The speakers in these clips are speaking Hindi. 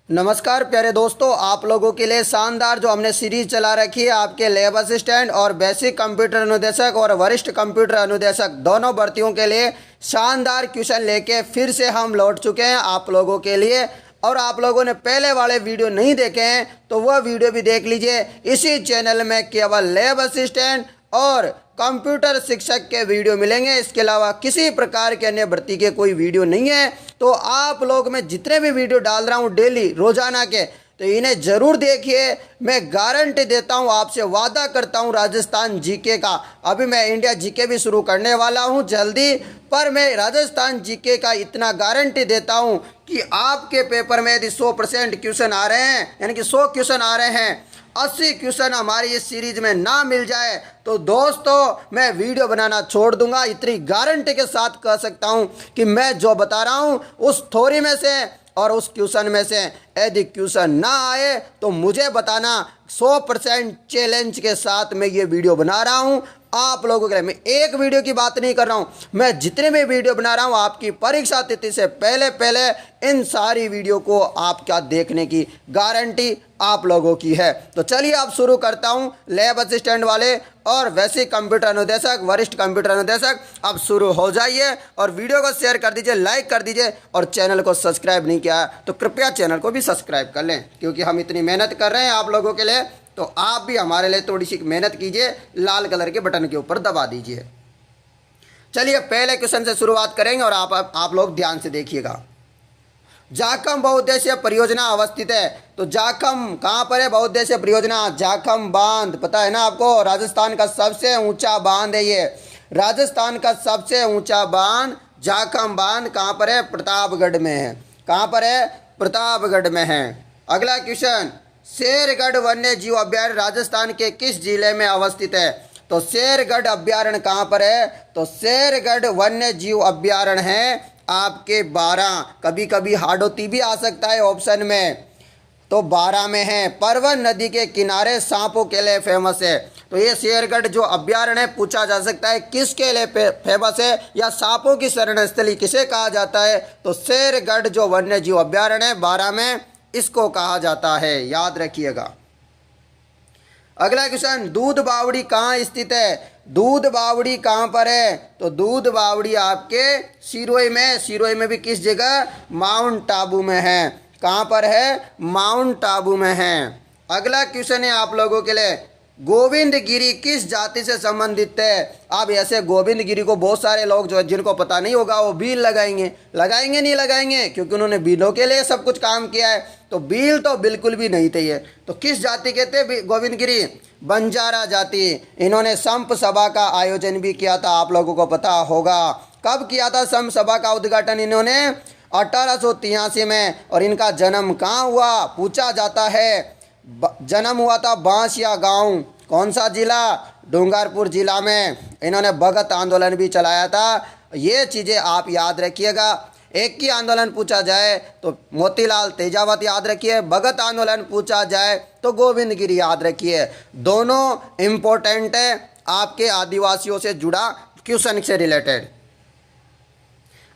नमस्कार प्यारे दोस्तों, आप लोगों के लिए शानदार जो हमने सीरीज चला रखी है आपके लैब असिस्टेंट और बेसिक कंप्यूटर अनुदेशक और वरिष्ठ कंप्यूटर अनुदेशक दोनों भर्तियों के लिए शानदार क्वेश्चन लेके फिर से हम लौट चुके हैं आप लोगों के लिए। और आप लोगों ने पहले वाले वीडियो नहीं देखे हैं तो वह वीडियो भी देख लीजिए। इसी चैनल में केवल लैब असिस्टेंट और कंप्यूटर शिक्षक के वीडियो मिलेंगे, इसके अलावा किसी प्रकार के अन्य भर्ती के कोई वीडियो नहीं है। तो आप लोग मैं जितने भी वीडियो डाल रहा हूँ डेली रोजाना के, तो इन्हें जरूर देखिए। मैं गारंटी देता हूँ, आपसे वादा करता हूँ राजस्थान जीके का। अभी मैं इंडिया जीके भी शुरू करने वाला हूँ जल्दी, पर मैं राजस्थान जीके का इतना गारंटी देता हूँ कि आपके पेपर में यदि 100% क्वेश्चन आ रहे हैं, यानी कि 100 क्वेश्चन आ रहे हैं, 80 क्वेश्चन हमारी इस सीरीज में ना मिल जाए तो दोस्तों मैं वीडियो बनाना छोड़ दूंगा। इतनी गारंटी के साथ कह सकता हूं कि मैं जो बता रहा हूं उस थ्योरी में से और उस क्वेश्चन में से यदि क्वेश्चन ना आए तो मुझे बताना। 100% चैलेंज के साथ मैं ये वीडियो बना रहा हूं आप लोगों के लिए। मैं एक वीडियो की बात नहीं कर रहा हूं, मैं जितने भी वीडियो बना रहा हूं आपकी परीक्षा तिथि से पहले पहले इन सारी वीडियो को आपका देखने की गारंटी आप लोगों की है। तो चलिए अब शुरू करता हूं लैब असिस्टेंट वाले और वैसे कंप्यूटर अनुदेशक वरिष्ठ कंप्यूटर अनुदेशक। अब शुरू हो जाइए और वीडियो को शेयर कर दीजिए, लाइक कर दीजिए और चैनल को सब्सक्राइब नहीं किया तो कृपया चैनल को भी सब्सक्राइब कर लें, क्योंकि हम इतनी मेहनत कर रहे हैं आप लोगों के लिए। तो आप भी हमारे लिए थोड़ी सी मेहनत कीजिए, लाल कलर के बटन के ऊपर दबा दीजिए। चलिए पहले क्वेश्चन से शुरुआत करेंगे और आप लोग ध्यान से देखिएगा। जाखम बहुउद्देशीय परियोजना अवस्थित है, तो जाखम कहाँ पर है? बहुउद्देशीय परियोजना जाखम बांध, पता है ना आपको, राजस्थान का सबसे ऊंचा बांध है ये। राजस्थान का सबसे ऊंचा बांध जाखम बांध कहाँ पर है? प्रतापगढ़ में है। कहाँ पर है? प्रतापगढ़ में है। अगला क्वेश्चन, शेरगढ़ वन्य जीव अभ्यारण्य राजस्थान के किस जिले में अवस्थित है? तो शेरगढ़ अभ्यारण्य कहाँ पर है? तो शेरगढ़ वन्य जीव अभ्यारण्य है आपके 12, कभी कभी हाडोती भी आ सकता है ऑप्शन में, तो 12 में है। परवन नदी के किनारे सांपों के लिए फेमस है, तो ये शेरगढ़ जो अभ्यारण्य है पूछा जा सकता है किसके लिए फेमस है या सांपों की शरण स्थली किसे कहा जाता है? तो शेरगढ़ जो वन्य जीव अभ्यारण्य है 12 में इसको कहा जाता है, याद रखिएगा। अगला क्वेश्चन, दूध बावड़ी कहाँ स्थित है? दूध बावड़ी कहाँ पर है? तो दूध बावड़ी आपके सिरोही में। सिरोही में भी किस जगह? माउंट आबू में है। कहाँ पर है? माउंट आबू में है। अगला क्वेश्चन है आप लोगों के लिए, गोविंदगिरी किस जाति से संबंधित है? अब ऐसे गोविंदगिरी को बहुत सारे लोग जो जिनको पता नहीं होगा वो बील लगाएंगे नहीं लगाएंगे, क्योंकि उन्होंने बीलों के लिए सब कुछ काम किया है, तो बील तो बिल्कुल भी नहीं थे ये। तो किस जाति कहते हैं गोविंदगिरी? बंजारा जाति। इन्होंने संप सभा का आयोजन भी किया था, आप लोगों को पता होगा। कब किया था संप सभा का उद्घाटन? इन्होंने 1883 में। और इनका जन्म कहाँ हुआ पूछा जाता है? जन्म हुआ था बांसिया गांव। कौन सा जिला? डूंगरपुर जिला में। इन्होंने भगत आंदोलन भी चलाया था। ये चीज़ें आप याद रखिएगा। एक ही आंदोलन पूछा जाए तो मोतीलाल तेजावत याद रखिए, भगत आंदोलन पूछा जाए तो गोविंदगिरी याद रखिए। दोनों इम्पोर्टेंट है आपके आदिवासियों से जुड़ा क्वेश्चन से रिलेटेड।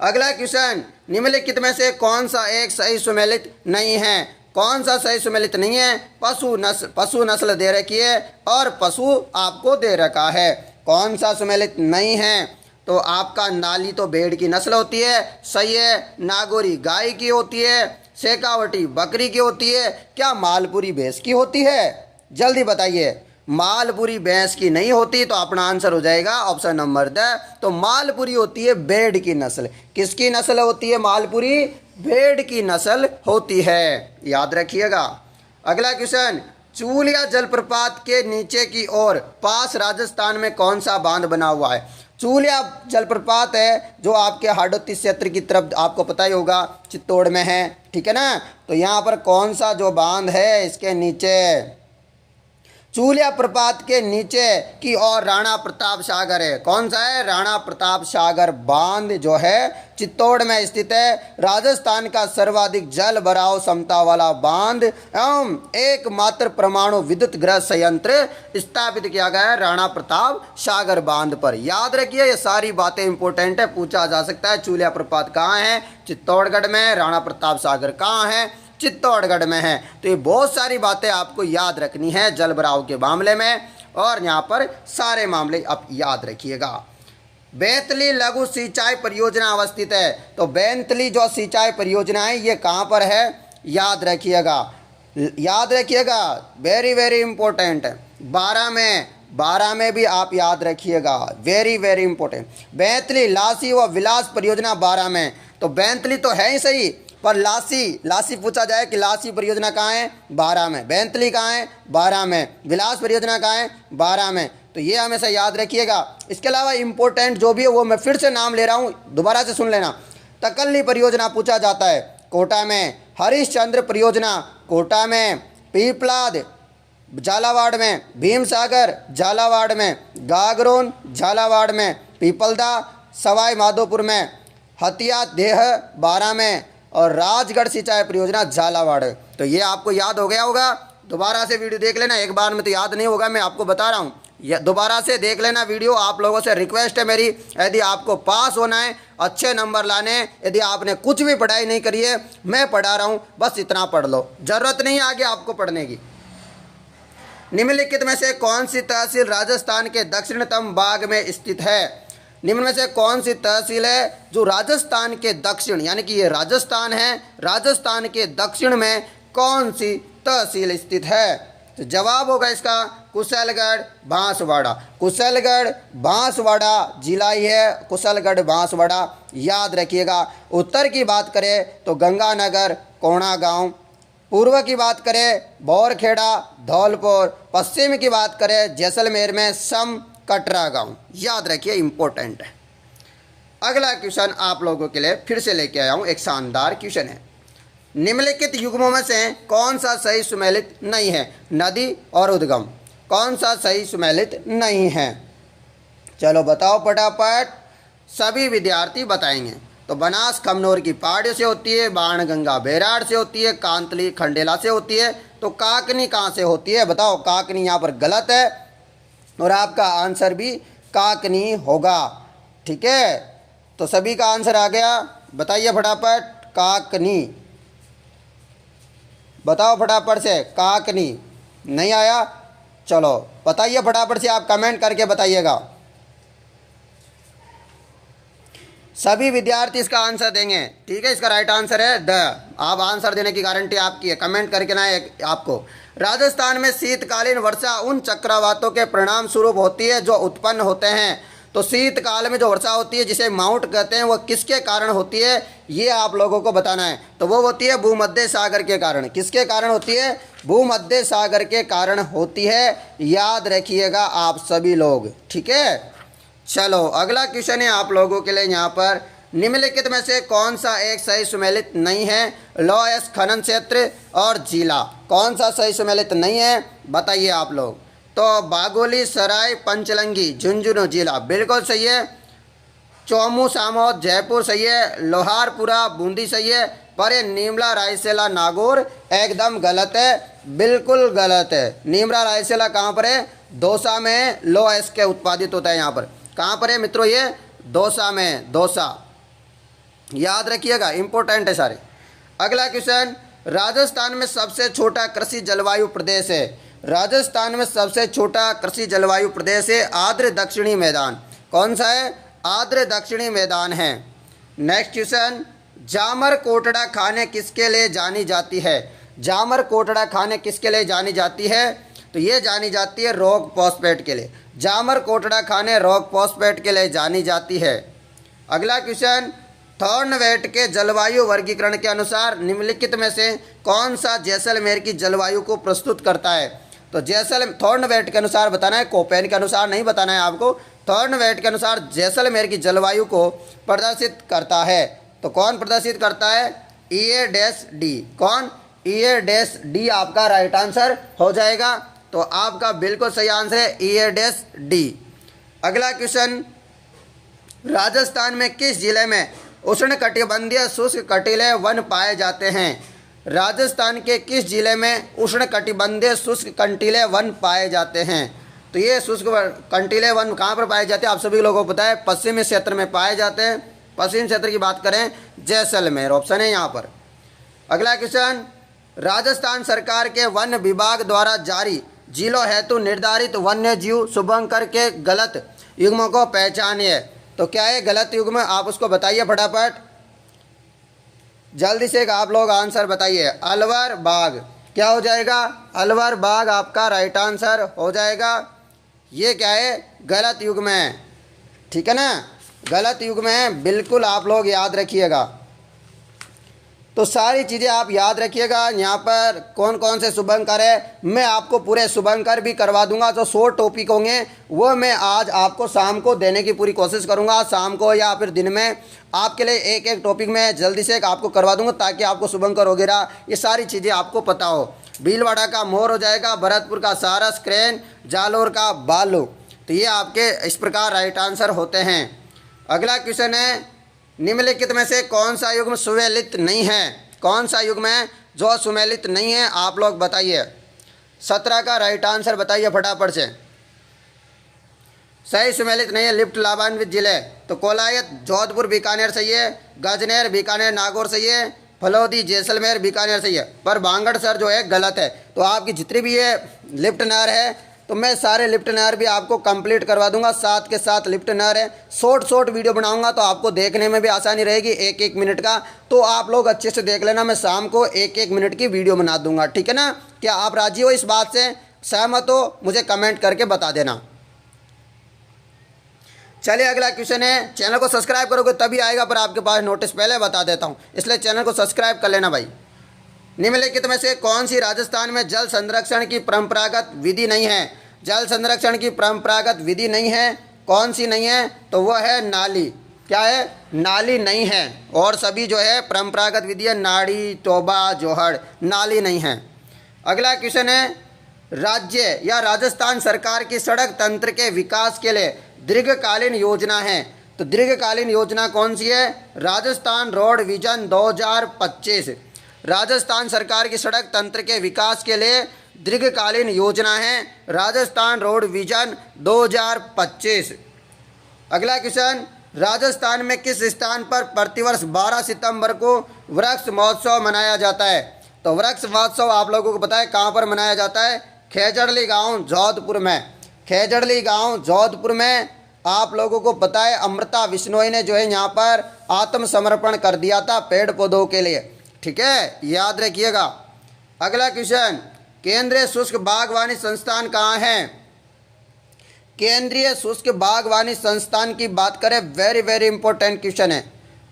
अगला क्वेश्चन, निम्नलिखित में से कौन सा एक सही सुमेलित नहीं है? कौन सा सही सुमेलित नहीं है? पशु नस्ल दे रखी है और पशु आपको दे रखा है। कौन सा सुमेलित नहीं है? तो आपका नाली तो भेड़ की नस्ल होती है, सही है। नागौरी गाय की होती है, शेखावटी बकरी की होती है, क्या मालपुरी भैंस की होती है? जल्दी बताइए। मालपुरी भैंस की नहीं होती, तो अपना आंसर हो जाएगा ऑप्शन नंबर द। तो मालपुरी होती है भेड़ की नस्ल। किसकी नस्ल होती है मालपुरी? भेड़ की नस्ल होती है, याद रखिएगा। अगला क्वेश्चन, चूलिया जलप्रपात के नीचे की ओर पास राजस्थान में कौन सा बांध बना हुआ है? चूलिया जलप्रपात है जो आपके हाडोती क्षेत्र की तरफ, आपको पता ही होगा, चित्तौड़ में है, ठीक है ना। तो यहाँ पर कौन सा जो बांध है इसके नीचे, चूलिया प्रपात के नीचे की ओर राणा प्रताप सागर है। कौन सा है? राणा प्रताप सागर बांध जो है चित्तौड़ में स्थित है। राजस्थान का सर्वाधिक जल भराव क्षमता वाला बांध एवं एकमात्र परमाणु विद्युत गृह संयंत्र स्थापित किया गया है राणा प्रताप सागर बांध पर। याद रखिए ये सारी बातें इंपॉर्टेंट है, पूछा जा सकता है। चूलिया प्रपात कहाँ है? चित्तौड़गढ़ में। राणा प्रताप सागर कहाँ है? चित्तौड़गढ़ में है। तो ये बहुत सारी बातें आपको याद रखनी है जल भराव के मामले में, और यहाँ पर सारे मामले आप याद रखिएगा। बैतली लघु सिंचाई परियोजना अवस्थित है। तो बैतली जो सिंचाई परियोजना है ये कहाँ पर है, याद रखिएगा, याद रखिएगा, वेरी वेरी इंपॉर्टेंट। 12 में भी आप याद रखिएगा, वेरी वेरी इंपॉर्टेंट। बैतली लासी व विलास परियोजना 12 में। तो बैतली तो है ही सही, पर लासी पूछा जाए कि लासी परियोजना कहाँ है, 12 में। बैतली कहाँ है, 12 में। विलास परियोजना कहाँ है, 12 में। तो ये हमेशा याद रखिएगा। इसके अलावा इंपॉर्टेंट जो भी है वो मैं फिर से नाम ले रहा हूँ, दोबारा से सुन लेना। तकल्ली परियोजना पूछा जाता है, कोटा में। हरिश्चंद्र परियोजना कोटा में। पीपलाद झालावाड़ में। भीमसागर झालावाड़ में। गागरोन झालावाड़ में। पीपलदा सवाई माधोपुर में। हथिया देह 12 में। और राजगढ़ सिंचाई परियोजना झालावाड़। तो ये आपको याद हो गया होगा। दोबारा से वीडियो देख लेना, एक बार में तो याद नहीं होगा, मैं आपको बता रहा हूँ। दोबारा से देख लेना वीडियो। आप लोगों से रिक्वेस्ट है मेरी, यदि आपको पास होना है, अच्छे नंबर लाने, यदि आपने कुछ भी पढ़ाई नहीं करी है, मैं पढ़ा रहा हूँ, बस इतना पढ़ लो, ज़रूरत नहीं है आगे आपको पढ़ने की। निम्नलिखित में से कौन सी तहसील राजस्थान के दक्षिणतम भाग में स्थित है। निम्न में से कौन सी तहसील है जो राजस्थान के दक्षिण, यानी कि ये राजस्थान है, राजस्थान के दक्षिण में कौन सी तहसील स्थित है। तो जवाब होगा इसका कुशलगढ़ बांसवाड़ा। कुशलगढ़ बांसवाड़ा जिला ही है, कुशलगढ़ बांसवाड़ा, याद रखिएगा। उत्तर की बात करें तो गंगानगर कोणागांव। पूर्व की बात करें बोरखेड़ा धौलपुर। पश्चिम की बात करें जैसलमेर में सम कटरा गांव, याद रखिए, इंपॉर्टेंट है। अगला क्वेश्चन आप लोगों के लिए फिर से लेके आया हूं, एक शानदार क्वेश्चन है। निम्नलिखित युग्मों में से कौन सा सही सुमेलित नहीं है। नदी और उद्गम, कौन सा सही सुमेलित नहीं है, चलो बताओ फटाफट। सभी विद्यार्थी बताएंगे। तो बनास खमनोर की पहाड़ियों से होती है, बाणगंगा बैराड़ से होती है, कांतली खंडेला से होती है। तो काकनी कहाँ से होती है, बताओ। काकनी यहाँ पर गलत है और आपका आंसर भी काकनी होगा, ठीक है। तो सभी का आंसर आ गया, बताइए फटाफट। काकनी, बताओ फटाफट से। काकनी नहीं आया, चलो बताइए फटाफट से, आप कमेंट करके बताइएगा। सभी विद्यार्थी इसका आंसर देंगे, ठीक है। इसका राइट आंसर है द। आप आंसर देने की गारंटी आपकी है, कमेंट करके ना आपको। राजस्थान में शीतकालीन वर्षा उन चक्रवातों के परिणाम स्वरूप होती है जो उत्पन्न होते हैं। तो शीतकाल में जो वर्षा होती है जिसे माउंट कहते हैं, वह किसके कारण होती है, ये आप लोगों को बताना है। तो वो होती है भूमध्य सागर के कारण। किसके कारण होती है, भूमध्य सागर के कारण होती है, याद रखिएगा आप सभी लोग, ठीक है। चलो अगला क्वेश्चन है आप लोगों के लिए यहाँ पर। निम्नलिखित में से कौन सा एक सही सुमेलित नहीं है। लौह खनन क्षेत्र और जिला, कौन सा सही सुमेलित नहीं है, बताइए आप लोग। तो बागोली सराय पंचलंगी झुंझुनू जिला बिल्कुल सही है। चौमू सामोद जयपुर सही है। लोहारपुरा बूंदी सही है। पर ये नीमला रायसेला नागौर एकदम गलत है, बिल्कुल गलत है। नीमला रायसेला कहाँ पर है, दौसा में लोह के उत्पादित होता है। यहाँ पर कहाँ पर है मित्रों, ये दौसा में, दौसा, याद रखिएगा, इंपॉर्टेंट है सारे। अगला क्वेश्चन, राजस्थान में सबसे छोटा कृषि जलवायु प्रदेश है। राजस्थान में सबसे छोटा कृषि जलवायु प्रदेश है आर्द्र दक्षिणी मैदान। कौन सा है, आर्द्र दक्षिणी मैदान है। नेक्स्ट क्वेश्चन, जामर कोटड़ा खाने किसके लिए जानी जाती है। जामर कोटड़ा खाने किसके लिए जानी जाती है, तो ये जानी जाती है रॉक फॉस्फेट के लिए। जामर कोटड़ा खाने रॉक फॉस्फेट के लिए जानी जाती है। अगला क्वेश्चन, थॉर्नवेट के जलवायु वर्गीकरण के अनुसार निम्नलिखित में से कौन सा जैसलमेर की जलवायु को प्रस्तुत करता है। तो थॉर्नवेट के अनुसार बताना है, कोपेन के अनुसार नहीं बताना है आपको। थॉर्नवेट के अनुसार जैसलमेर की जलवायु को प्रदर्शित करता है। तो कौन प्रदर्शित करता है, EA-D। कौन, EA-D आपका राइट आंसर हो जाएगा। तो आपका बिल्कुल सही आंसर है EA-D। अगला क्वेश्चन, राजस्थान में किस जिले में उष्णकटिबंधीय शुष्क कटीले वन पाए जाते हैं। राजस्थान के किस जिले में उष्णकटिबंधीय शुष्क कंटीले वन पाए जाते हैं। तो ये शुष्क कंटीले वन कहाँ पर पाए जाते हैं, आप सभी लोगों को पता है, पश्चिमी क्षेत्र में पाए जाते हैं। पश्चिम क्षेत्र की बात करें जैसलमेर, ऑप्शन है यहाँ पर। अगला क्वेश्चन, राजस्थान सरकार के वन विभाग द्वारा जारी जिलों हेतु निर्धारित वन्य जीव शुभंकर के गलत युग्म को पहचानिए। तो क्या है गलत युग्म, आप उसको बताइए फटाफट, जल्दी से आप लोग आंसर बताइए। अलवर बाघ, क्या हो जाएगा? अलवर बाघ आपका राइट आंसर हो जाएगा। ये क्या है? गलत युग्म है, ठीक है ना, गलत युग्म है, बिल्कुल आप लोग याद रखिएगा। तो सारी चीज़ें आप याद रखिएगा। यहाँ पर कौन कौन से शुभंकर है, मैं आपको पूरे शुभंकर भी करवा दूंगा। जो 100 टॉपिक होंगे वो मैं आज आपको शाम को देने की पूरी कोशिश करूंगा, शाम को या फिर दिन में आपके लिए एक एक टॉपिक में जल्दी से आपको करवा दूंगा, ताकि आपको शुभंकर वगैरह ये सारी चीज़ें आपको पता हो। भीलवाड़ा का मोर हो जाएगा, भरतपुर का सारस, क्रेन, जालोर का बालू। तो ये आपके इस प्रकार राइट आंसर होते हैं। अगला क्वेश्चन है, निम्नलिखित में से कौन सा युग्म सुमेलित नहीं है? कौन सा युग्म है जो सुमेलित नहीं है, आप लोग बताइए। 17 का राइट आंसर बताइए फटाफट से। सही सुमेलित नहीं है लिफ्ट लाभान्वित जिले, तो कोलायत जोधपुर बीकानेर सही है, गजनेर बीकानेर नागौर सही है, फलौदी जैसलमेर बीकानेर सही है, पर बांगड़ सर जो है गलत है। तो आपकी जितनी भी ये लिफ्ट नहर है, तो मैं सारे लिफ्ट नहर भी आपको कंप्लीट करवा दूंगा, साथ के साथ लिफ्ट नहर है। शॉर्ट वीडियो बनाऊंगा तो आपको देखने में भी आसानी रहेगी, एक एक मिनट का, तो आप लोग अच्छे से देख लेना। मैं शाम को एक एक मिनट की वीडियो बना दूंगा, ठीक है ना। क्या आप राजी हो इस बात से, सहमत हो? मुझे कमेंट करके बता देना। चलिए अगला क्वेश्चन है, चैनल को सब्सक्राइब करोगे तभी आएगा, पर आपके पास नोटिस पहले बता देता हूँ, इसलिए चैनल को सब्सक्राइब कर लेना भाई। निम्नलिखित में से कौन सी राजस्थान में जल संरक्षण की परंपरागत विधि नहीं है? जल संरक्षण की परंपरागत विधि नहीं है, कौन सी नहीं है? तो वह है नाली। क्या है? नाली नहीं है, और सभी जो है परंपरागत विधि है, नाड़ी, तोबा, जोहड़, नाली नहीं है। अगला क्वेश्चन है, राज्य या राजस्थान सरकार की सड़क तंत्र के विकास के लिए दीर्घकालीन योजना है, तो दीर्घकालीन योजना कौन सी है? Rajasthan road vision 2025। राजस्थान सरकार की सड़क तंत्र के विकास के लिए दीर्घकालीन योजना है राजस्थान रोड विजन 2025। अगला क्वेश्चन, राजस्थान में किस स्थान पर प्रतिवर्ष 12 सितंबर को वृक्ष महोत्सव मनाया जाता है? तो वृक्ष महोत्सव आप लोगों को पता है कहाँ पर मनाया जाता है? खेजड़ली गांव जोधपुर में। खेजड़ली गांव जोधपुर में आप लोगों को पता है अमृता बिश्नोई ने जो है यहाँ पर आत्मसमर्पण कर दिया था पेड़ पौधों के लिए, ठीक है, याद रखिएगा। अगला क्वेश्चन, केंद्रीय शुष्क बागवानी संस्थान कहाँ है? केंद्रीय शुष्क बागवानी संस्थान की बात करें, वेरी वेरी इंपॉर्टेंट क्वेश्चन है,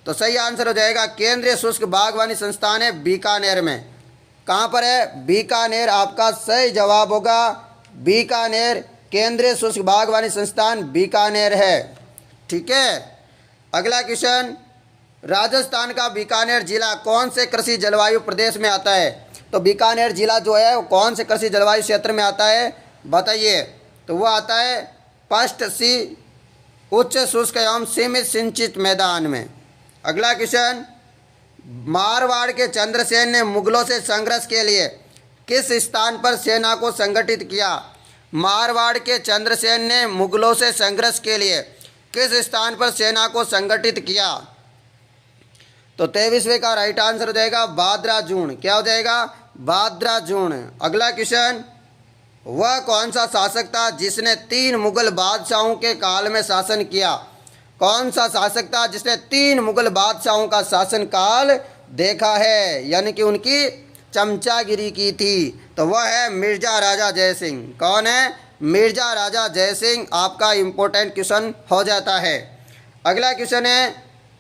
तो सही आंसर हो जाएगा केंद्रीय शुष्क बागवानी संस्थान है बीकानेर में। कहाँ पर है? बीकानेर आपका सही जवाब होगा, बीकानेर। केंद्रीय शुष्क बागवानी संस्थान बीकानेर है, ठीक है। अगला क्वेश्चन, राजस्थान का बीकानेर जिला कौन से कृषि जलवायु प्रदेश में आता है? तो बीकानेर जिला जो है वो कौन से कृषि जलवायु क्षेत्र में आता है, बताइए। तो वो आता है फर्स्ट सी, उच्च शुष्क एवं सीमित सिंचित मैदान में। अगला क्वेश्चन, मारवाड़ के चंद्रसेन ने मुगलों से संघर्ष के लिए किस स्थान पर सेना को संगठित किया? मारवाड़ के चंद्रसेन ने मुगलों से संघर्ष के लिए किस स्थान पर सेना को संगठित किया? तो 23वें का राइट आंसर हो जाएगा बाद्राजून। क्या हो जाएगा? बाद्राजून। अगला क्वेश्चन, वह कौन सा शासक था जिसने 3 मुगल बादशाहों के काल में शासन किया? कौन सा शासक था जिसने 3 मुगल बादशाहों का शासन काल देखा है, यानी कि उनकी चमचागिरी की थी? तो वह है मिर्जा राजा जयसिंह। कौन है? मिर्जा राजा जयसिंह आपका इंपॉर्टेंट क्वेश्चन हो जाता है। अगला क्वेश्चन है,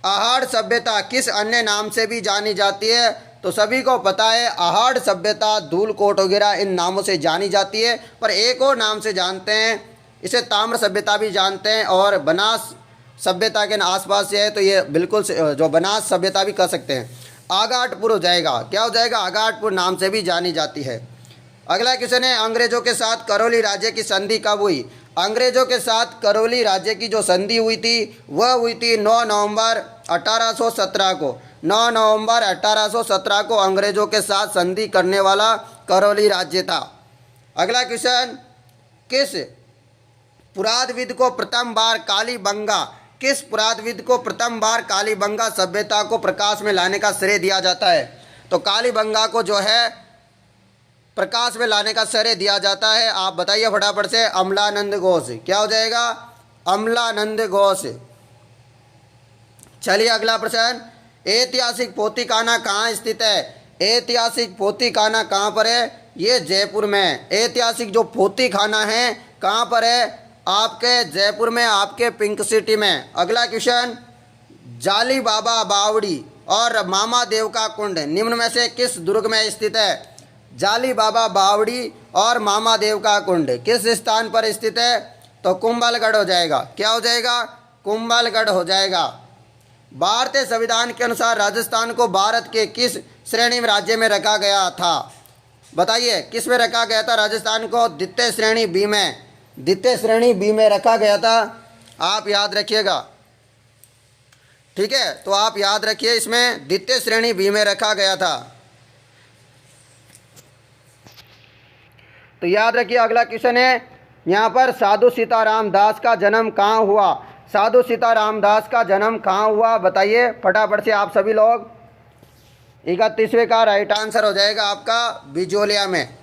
आहड़ सभ्यता किस अन्य नाम से भी जानी जाती है? तो सभी को पता है आहड़ सभ्यता, धूलकोट वगैरह इन नामों से जानी जाती है, पर एक और नाम से जानते हैं, इसे ताम्र सभ्यता भी जानते हैं, और बनास सभ्यता के आसपास से है, तो ये बिल्कुल जो बनास सभ्यता भी कह सकते हैं। आगाटपुर हो जाएगा। क्या हो जाएगा? आगाटपुर नाम से भी जानी जाती है। अगला क्वेश्चन है, अंग्रेजों के साथ करौली राज्य की संधि कब हुई? अंग्रेजों के साथ करौली राज्य की जो संधि हुई थी वह हुई थी 9 नवंबर 1817 को। 9 नवंबर 1817 को अंग्रेजों के साथ संधि करने वाला करौली राज्य था। अगला क्वेश्चन, किस पुरातत्वविद को प्रथम बार कालीबंगा, किस पुरातत्वविद को प्रथम बार कालीबंगा सभ्यता को प्रकाश में लाने का श्रेय दिया जाता है? तो कालीबंगा को जो है प्रकाश में लाने का श्रेय दिया जाता है? आप बताइए फटाफट से। अमलानंद घोष। क्या हो जाएगा? अमलानंद घोष। चलिए अगला प्रश्न, ऐतिहासिक पोतीखाना कहाँ स्थित है? ऐतिहासिक पोतीखाना कहाँ पर है? ये जयपुर में है। ऐतिहासिक जो पोतीखाना है कहाँ पर है? आपके जयपुर में, आपके पिंक सिटी में। अगला क्वेश्चन, जाली बाबा बावड़ी और मामा देव का कुंड निम्न में से किस दुर्ग में स्थित है? जाली बाबा बावड़ी और मामा देव का कुंड किस स्थान पर स्थित है? तो कुंभलगढ़ हो जाएगा। क्या हो जाएगा? कुंभलगढ़ हो जाएगा। भारतीय संविधान के अनुसार राजस्थान को भारत के किस श्रेणी में राज्य में रखा गया था? बताइए किस में रखा गया था राजस्थान को? द्वितीय श्रेणी बी में। द्वितीय श्रेणी बी में रखा गया था, आप याद रखिएगा। ठीक है, तो आप याद रखिए, इसमें द्वितीय श्रेणी बी में रखा गया था। तो याद रखिए अगला क्वेश्चन है यहाँ पर, साधु सीताराम दास का जन्म कहाँ हुआ? साधु सीताराम दास का जन्म कहाँ हुआ? बताइए फटाफट से आप सभी लोग। 31वें का राइट आंसर हो जाएगा आपका बिजोलिया में।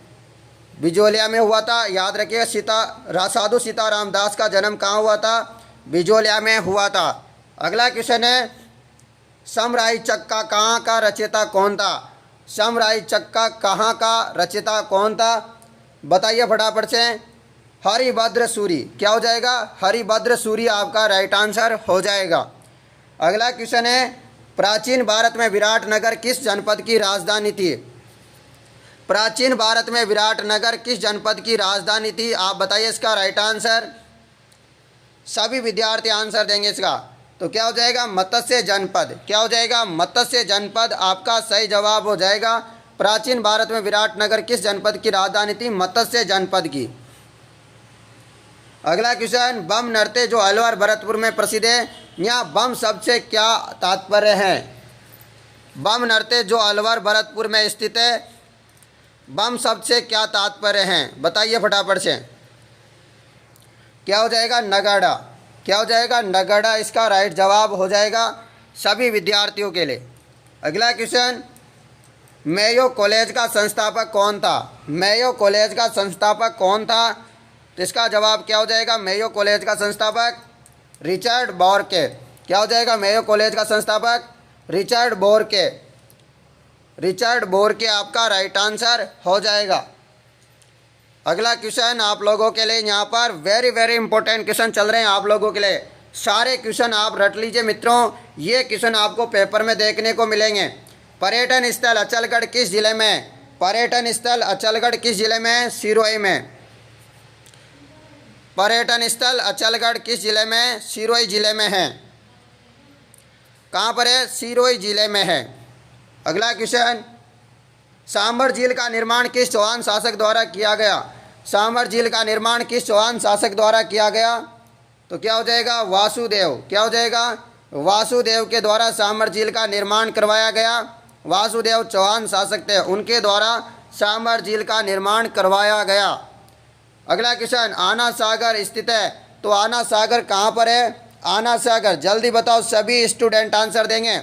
बिजोलिया में हुआ था, याद रखिए। साधु सीताराम दास का जन्म कहाँ हुआ था? बिजोलिया में हुआ था। अगला क्वेश्चन है, समराई चक्का कहाँ का रचयिता कौन था? समराई चक्का कहाँ का रचयिता कौन था? बताइए फटाफट से। हरिभद्र सूरी। क्या हो जाएगा? हरिभद्र सूरी आपका राइट आंसर हो जाएगा। अगला क्वेश्चन है, प्राचीन भारत में विराटनगर किस जनपद की राजधानी थी? प्राचीन भारत में विराटनगर किस जनपद की राजधानी थी? आप बताइए इसका राइट आंसर। सभी विद्यार्थी आंसर देंगे इसका। तो क्या हो जाएगा? मत्स्य जनपद। क्या हो जाएगा? मत्स्य जनपद आपका सही जवाब हो जाएगा। प्राचीन भारत में विराटनगर किस जनपद की राजधानी थी? मत्स्य जनपद की। अगला क्वेश्चन, बम नृत्य जो अलवर भरतपुर में प्रसिद्ध है, यहाँ बम शब्द से क्या तात्पर्य है? बम नृत्य जो अलवर भरतपुर में स्थित है, बम शब्द से क्या तात्पर्य है? बताइए फटाफट से। क्या हो जाएगा? नगाड़ा। क्या हो जाएगा? नगाड़ा इसका राइट जवाब हो जाएगा सभी विद्यार्थियों के लिए। अगला क्वेश्चन, मेयो कॉलेज का संस्थापक कौन था? मेयो कॉलेज का संस्थापक कौन था? तो इसका जवाब क्या हो जाएगा? मेयो कॉलेज का संस्थापक रिचर्ड बोरके। क्या हो जाएगा? मेयो कॉलेज का संस्थापक रिचर्ड बोरके। रिचर्ड बोरके आपका राइट आंसर हो जाएगा। अगला क्वेश्चन आप लोगों के लिए, यहाँ पर वेरी इंपॉर्टेंट क्वेश्चन चल रहे हैं आप लोगों के लिए। सारे क्वेश्चन आप रट लीजिए मित्रों, ये क्वेश्चन आपको पेपर में देखने को मिलेंगे। पर्यटन स्थल अचलगढ़ किस जिले में? पर्यटन स्थल अचलगढ़ किस जिले में? सिरोही में। पर्यटन स्थल अचलगढ़ किस जिले में? सिरोही जिले में है। कहाँ पर है? सिरोही जिले में है। अगला क्वेश्चन, सांभर झील का निर्माण किस चौहान शासक द्वारा किया गया? सांभर झील का निर्माण किस चौहान शासक द्वारा किया गया? तो क्या हो जाएगा? वासुदेव। क्या हो जाएगा? वासुदेव के द्वारा सांभर झील का निर्माण करवाया गया। वासुदेव चौहान शासक थे, उनके द्वारा सांभर झील का निर्माण करवाया गया। अगला क्वेश्चन, आना सागर स्थित है, तो आना सागर कहाँ पर है? आना सागर जल्दी बताओ, सभी स्टूडेंट आंसर देंगे।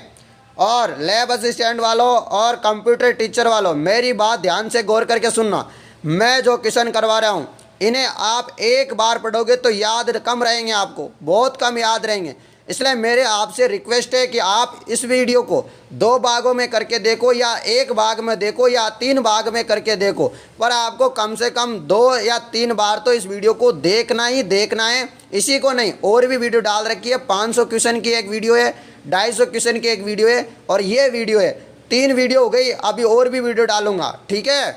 और लैब असिस्टेंट वालों और कंप्यूटर टीचर वालों, मेरी बात ध्यान से गौर करके सुनना। मैं जो क्वेश्चन करवा रहा हूँ, इन्हें आप एक बार पढ़ोगे तो याद कम रहेंगे, आपको बहुत कम याद रहेंगे। इसलिए मेरे आपसे रिक्वेस्ट है कि आप इस वीडियो को 2 भागों में करके देखो, या 1 भाग में देखो, या 3 भाग में करके देखो, पर आपको कम से कम 2 या 3 बार तो इस वीडियो को देखना ही देखना है। इसी को नहीं, और भी वीडियो डाल रखी है। 500 क्वेश्चन की एक वीडियो है, 250 क्वेश्चन की एक वीडियो है, और ये वीडियो है। 3 वीडियो हो गई, अभी और भी वीडियो डालूंगा, ठीक है,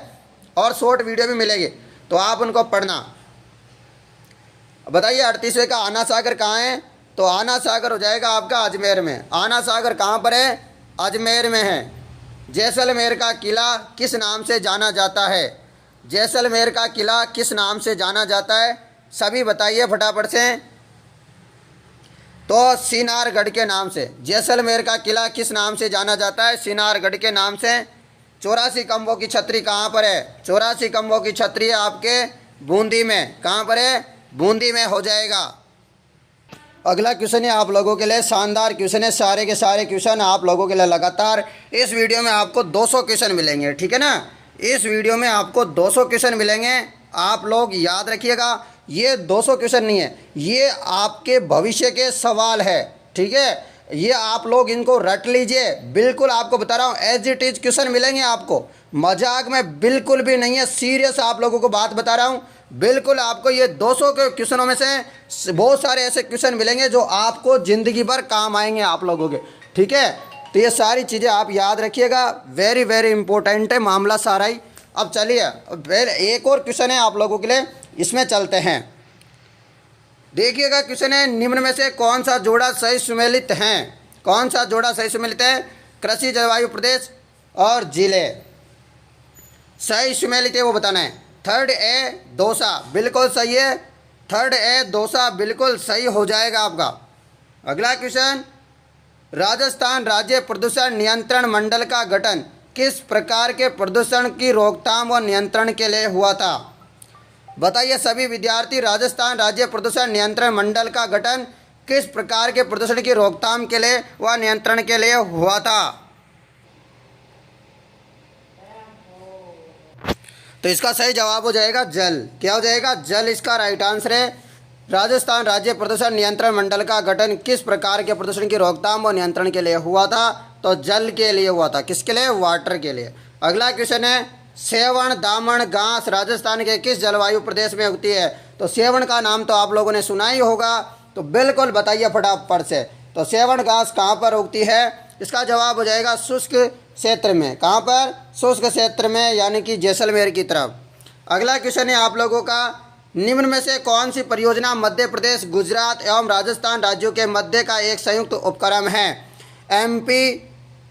और शॉर्ट वीडियो भी मिलेगी, तो आप उनको पढ़ना। बताइए 38वें का आना सागर कहाँ है? तो आना सागर हो जाएगा आपका अजमेर में। आना सागर कहाँ पर है? अजमेर में है। जैसलमेर का किला किस नाम से जाना जाता है? जैसलमेर का किला किस नाम से जाना जाता है? सभी बताइए फटाफट से। तो सिनारगढ़ के नाम से। जैसलमेर का किला किस नाम से जाना जाता है? सिनारगढ़ के नाम से। 84 खंभों की छतरी कहाँ पर है? 84 खंभों की छतरी है आपके बूंदी में। कहाँ पर है? बूंदी में हो जाएगा। अगला क्वेश्चन है आप लोगों के लिए, शानदार क्वेश्चन है, सारे के सारे क्वेश्चन आप लोगों के लिए लगातार इस वीडियो में आपको 200 क्वेश्चन मिलेंगे, ठीक है ना। इस वीडियो में आपको 200 क्वेश्चन मिलेंगे। आप लोग याद रखिएगा, ये 200 क्वेश्चन नहीं है, ये आपके भविष्य के सवाल है, ठीक है। ये आप लोग इनको रट लीजिए, बिल्कुल आपको बता रहा हूँ एज इट इज क्वेश्चन मिलेंगे आपको, मजाक में बिल्कुल भी नहीं है, सीरियस आप लोगों को बात बता रहा हूँ। बिल्कुल आपको ये 200 के क्वेश्चनों में से बहुत सारे ऐसे क्वेश्चन मिलेंगे जो आपको ज़िंदगी भर काम आएंगे आप लोगों के, ठीक है। तो ये सारी चीज़ें आप याद रखिएगा, वेरी वेरी इंपॉर्टेंट है मामला सारा ही। अब चलिए फिर एक और क्वेश्चन है आप लोगों के लिए, इसमें चलते हैं। देखिएगा क्वेश्चन है, निम्न में से कौन सा जोड़ा सही सुमेलित है? कौन सा जोड़ा सही सुमेलित है? कृषि, जलवायु, प्रदेश और जिले। सही सुमेलित है वो बताना है। थर्ड ए दौसा बिल्कुल सही है, थर्ड ए दौसा बिल्कुल सही हो जाएगा आपका। अगला क्वेश्चन, राजस्थान राज्य प्रदूषण नियंत्रण मंडल का गठन किस प्रकार के प्रदूषण की रोकथाम व नियंत्रण के लिए हुआ था? बताइए सभी विद्यार्थी, राजस्थान राज्य प्रदूषण नियंत्रण मंडल का गठन किस प्रकार के प्रदूषण की रोकथाम के लिए व नियंत्रण के लिए हुआ था? तो इसका सही जवाब हो जाएगा जल। क्या हो जाएगा? जल इसका राइट आंसर है। राजस्थान राज्य प्रदूषण नियंत्रण मंडल का गठन किस प्रकार के प्रदूषण की रोकथाम व नियंत्रण के लिए हुआ था? तो जल के लिए हुआ था। किसके लिए? वाटर के लिए। अगला क्वेश्चन है, सेवण दामन घास राजस्थान के किस जलवायु प्रदेश में उगती है? तो सेवण का नाम तो आप लोगों ने सुना ही होगा, तो बिल्कुल बताइए फटाफट से। तो सेवण घास कहाँ पर उगती है? इसका जवाब हो जाएगा शुष्क क्षेत्र में। कहाँ पर? शुष्क क्षेत्र में, यानी कि जैसलमेर की तरफ। अगला क्वेश्चन है आप लोगों का, निम्न में से कौन सी परियोजना मध्य प्रदेश, गुजरात एवं राजस्थान राज्यों के मध्य का एक संयुक्त उपक्रम है? एमपी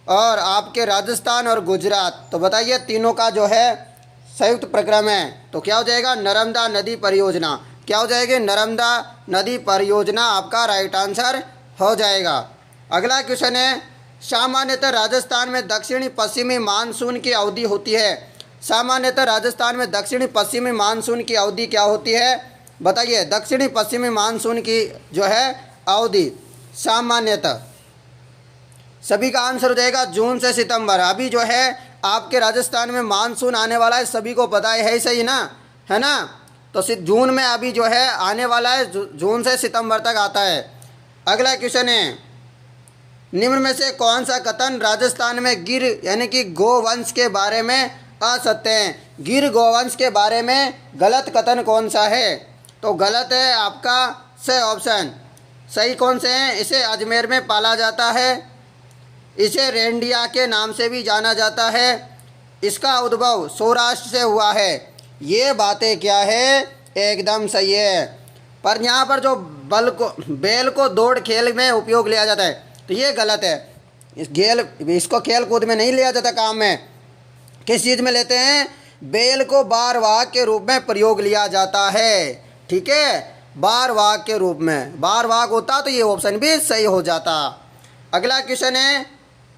और आपके राजस्थान और गुजरात, तो बताइए तीनों का जो है संयुक्त प्रक्रम है। तो क्या हो जाएगा? नर्मदा नदी परियोजना। क्या हो जाएगी? नर्मदा नदी परियोजना आपका राइट आंसर हो जाएगा। अगला क्वेश्चन है, सामान्यतः राजस्थान में दक्षिणी पश्चिमी मानसून की अवधि होती है। सामान्यतः राजस्थान में दक्षिणी पश्चिमी मानसून की अवधि क्या होती है? बताइए। दक्षिणी पश्चिमी मानसून की जो है अवधि सामान्यतः, सभी का आंसर हो जाएगा जून से सितंबर। अभी जो है आपके राजस्थान में मानसून आने वाला है, सभी को पता है सही ना, है ना। तो जून में अभी जो है आने वाला है, जून से सितंबर तक आता है। अगला क्वेश्चन है, निम्न में से कौन सा कथन राजस्थान में गिर यानी कि गोवंश के बारे में असत्य है? गिर गोवंश के बारे में गलत कथन कौन सा है? तो गलत है आपका से ऑप्शन। सही कौन से हैं? इसे अजमेर में पाला जाता है, इसे रेंडिया के नाम से भी जाना जाता है, इसका उद्भव सौराष्ट्र से हुआ है। ये बातें क्या है? एकदम सही है। पर यहाँ पर जो बैल को दौड़ खेल में उपयोग लिया जाता है, तो ये गलत है। इसको खेल कूद में नहीं लिया जाता काम में। किस चीज़ में लेते हैं? बैल को बार वाहक के रूप में प्रयोग लिया जाता है, ठीक है। बार वाहक के रूप में, बार वाहक होता तो ये ऑप्शन भी सही हो जाता। अगला क्वेश्चन है,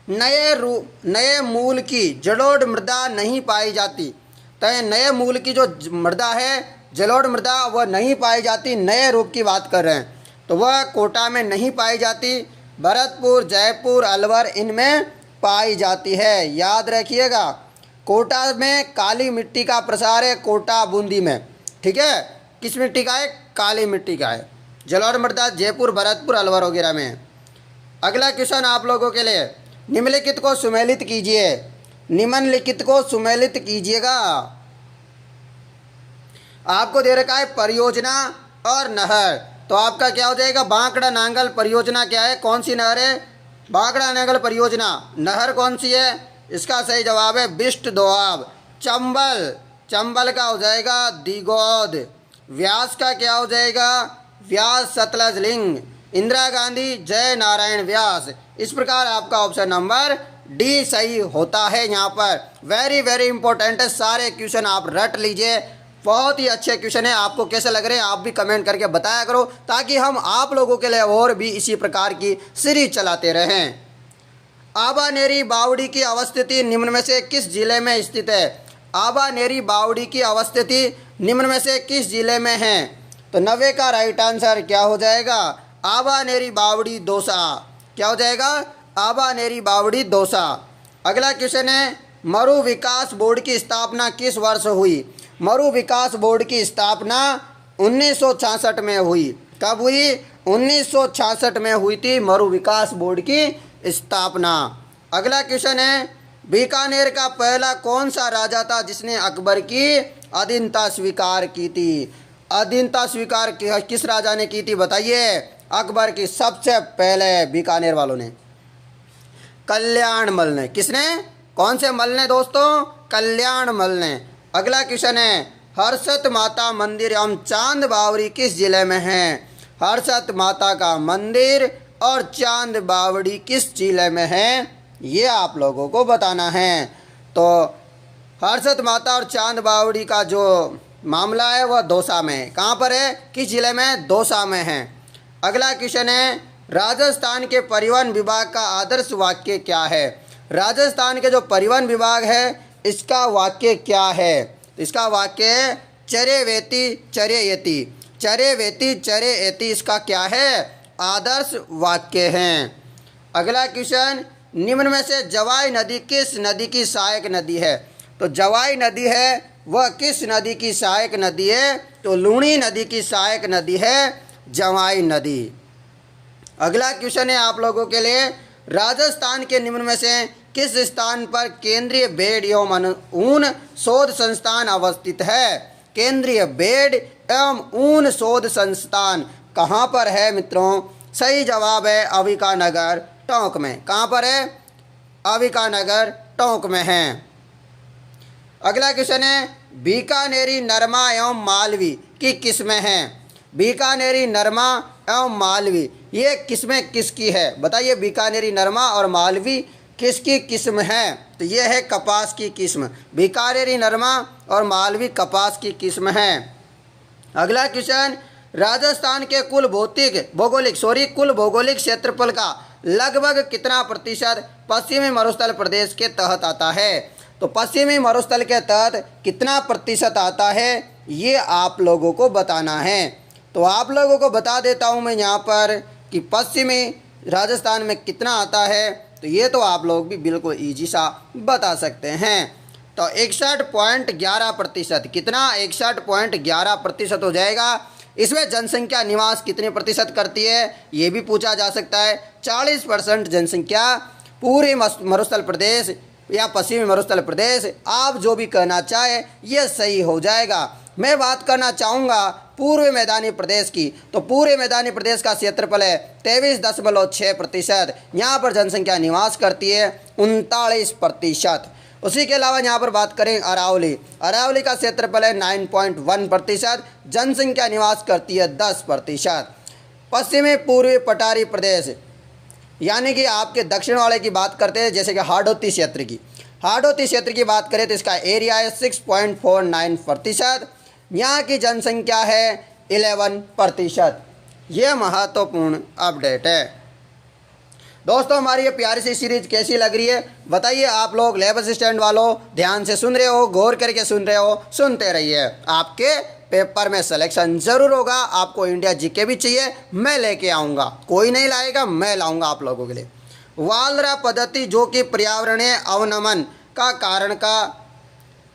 नए मूल की जलोढ़ मृदा नहीं पाई जाती। तो नए मूल की जो मृदा है, जलोढ़ मृदा, वह नहीं पाई जाती, नए रूप की बात कर रहे हैं, तो वह कोटा में नहीं पाई जाती, भरतपुर, जयपुर, अलवर इनमें पाई जाती है। याद रखिएगा, कोटा में काली मिट्टी का प्रसार है, कोटा बूंदी में, ठीक है। किस मिट्टी का है? काली मिट्टी का है। जलोढ़ मृदा जयपुर, भरतपुर, अलवर वगैरह में। अगला क्वेश्चन आप लोगों के लिए, निम्नलिखित को सुमेलित कीजिए। निम्नलिखित को सुमेलित कीजिएगा। आपको दे रखा है परियोजना और नहर, तो आपका क्या हो जाएगा? बांकड़ा नांगल परियोजना क्या है? कौन सी नहर है? बांकड़ा नांगल परियोजना। नहर कौन सी है? इसका सही जवाब है बिष्ट दोआब। चंबल का हो जाएगा दिगोद। व्यास का क्या हो जाएगा? व्यास सतलज लिंग। इंदिरा गांधी, जय नारायण व्यास। इस प्रकार आपका ऑप्शन नंबर डी सही होता है। यहाँ पर वेरी वेरी इंपॉर्टेंट है, सारे क्वेश्चन आप रट लीजिए, बहुत ही अच्छे क्वेश्चन है। आपको कैसे लग रहे हैं आप भी कमेंट करके बताया करो, ताकि हम आप लोगों के लिए और भी इसी प्रकार की सीरीज चलाते रहें। आबानेरी बावड़ी की अवस्थिति निम्न में से किस जिले में स्थित है? आबानेरी बावड़ी की अवस्थिति निम्न में से किस जिले में है? तो 90 का राइट आंसर क्या हो जाएगा? आबानेरी बावड़ी दौसा। क्या हो जाएगा? आबानेरी बावड़ी दौसा। अगला क्वेश्चन है, मरु विकास बोर्ड की स्थापना किस वर्ष हुई? मरु विकास बोर्ड की स्थापना 1966 में हुई। कब हुई? 1966 में हुई थी मरु विकास बोर्ड की स्थापना। अगला क्वेश्चन है, बीकानेर का पहला कौन सा राजा था जिसने अकबर की अधीनता स्वीकार की थी? अधीनता स्वीकार किस राजा ने की थी बताइए? अकबर की सबसे पहले बीकानेर वालों ने, कल्याण मल ने। किसने? कौन से मल ने दोस्तों? कल्याण मल ने। अगला क्वेश्चन है, हर्षद माता मंदिर एवं चांद बावड़ी किस जिले में है? हर्षद माता का मंदिर और चांद बावड़ी किस जिले में है? ये आप लोगों को बताना है। तो हर्षद माता और चांद बावड़ी का जो मामला है वह दौसा में है। कहाँ पर है? किस जिले में? दौसा में है। अगला क्वेश्चन है, राजस्थान के परिवहन विभाग का आदर्श वाक्य क्या है? राजस्थान के जो परिवहन विभाग है इसका वाक्य क्या है? तो इसका वाक्य है चरे वेति चरे यति। चरे वेति चरे यति इसका क्या है? आदर्श वाक्य है। अगला क्वेश्चन, निम्न में से जवाई नदी किस नदी की सहायक नदी है? तो जवाई नदी है वह किस नदी की सहायक नदी है? तो लूणी नदी की सहायक नदी है जवाई नदी। अगला क्वेश्चन है आप लोगों के लिए, राजस्थान के निम्न में से किस स्थान पर केंद्रीय बेड एवं ऊन शोध संस्थान अवस्थित है? केंद्रीय बेड एवं ऊन शोध संस्थान कहाँ पर है मित्रों? सही जवाब है अविका नगर टोंक में। कहाँ पर है? अविका नगर टोंक में है। अगला क्वेश्चन है, बीकानेरी नरमा एवं मालवी की किस्में हैं? बीकानेरी नरमा एवं मालवी ये किस्में किसकी है? बताइए, बीकानेरी नरमा और मालवी किसकी किस्म है? तो ये है कपास की किस्म। बीकानेरी नरमा और मालवी कपास की किस्म है। अगला क्वेश्चन, राजस्थान के कुल भौगोलिक क्षेत्रफल का लगभग कितना प्रतिशत पश्चिमी मरुस्थल प्रदेश के तहत आता है? तो पश्चिमी मरुस्थल के तहत कितना प्रतिशत आता है ये आप लोगों को बताना है। तो आप लोगों को बता देता हूँ मैं यहाँ पर कि पश्चिमी राजस्थान में कितना आता है। तो ये तो आप लोग भी बिल्कुल ईजी सा बता सकते हैं। तो 61.11%। कितना? 61.11% हो जाएगा। इसमें जनसंख्या निवास कितने प्रतिशत करती है ये भी पूछा जा सकता है। 40% जनसंख्या पूरे मरुस्थल प्रदेश या पश्चिमी मरुस्थल प्रदेश, आप जो भी कहना चाहे ये सही हो जाएगा। मैं बात करना चाहूँगा पूर्व मैदानी प्रदेश की। तो पूरे मैदानी प्रदेश का क्षेत्रफल है 23.6%। यहाँ पर जनसंख्या निवास करती है 39%। उसी के अलावा यहाँ पर बात करें अरावली का क्षेत्रफल है 9.1%, जनसंख्या निवास करती है 10%। पश्चिमी पूर्वी पठारी प्रदेश यानी कि आपके दक्षिण वाले की बात करते हैं, जैसे कि हाड़ौती क्षेत्र की बात करें तो इसका एरिया है 6.49%। यहाँ की जनसंख्या है 11%। ये महत्वपूर्ण अपडेट है दोस्तों। हमारी ये प्यारी सी सीरीज कैसी लग रही है बताइए आप लोग। लैब असिस्टेंट वालों ध्यान से सुन रहे हो, गौर करके सुन रहे हो, सुनते रहिए। आपके पेपर में सिलेक्शन जरूर होगा। आपको इंडिया जीके भी चाहिए, मैं लेके आऊँगा। कोई नहीं लाएगा, मैं लाऊंगा आप लोगों के लिए। वालरा पद्धति जो कि पर्यावरणीय अवनमन का कारण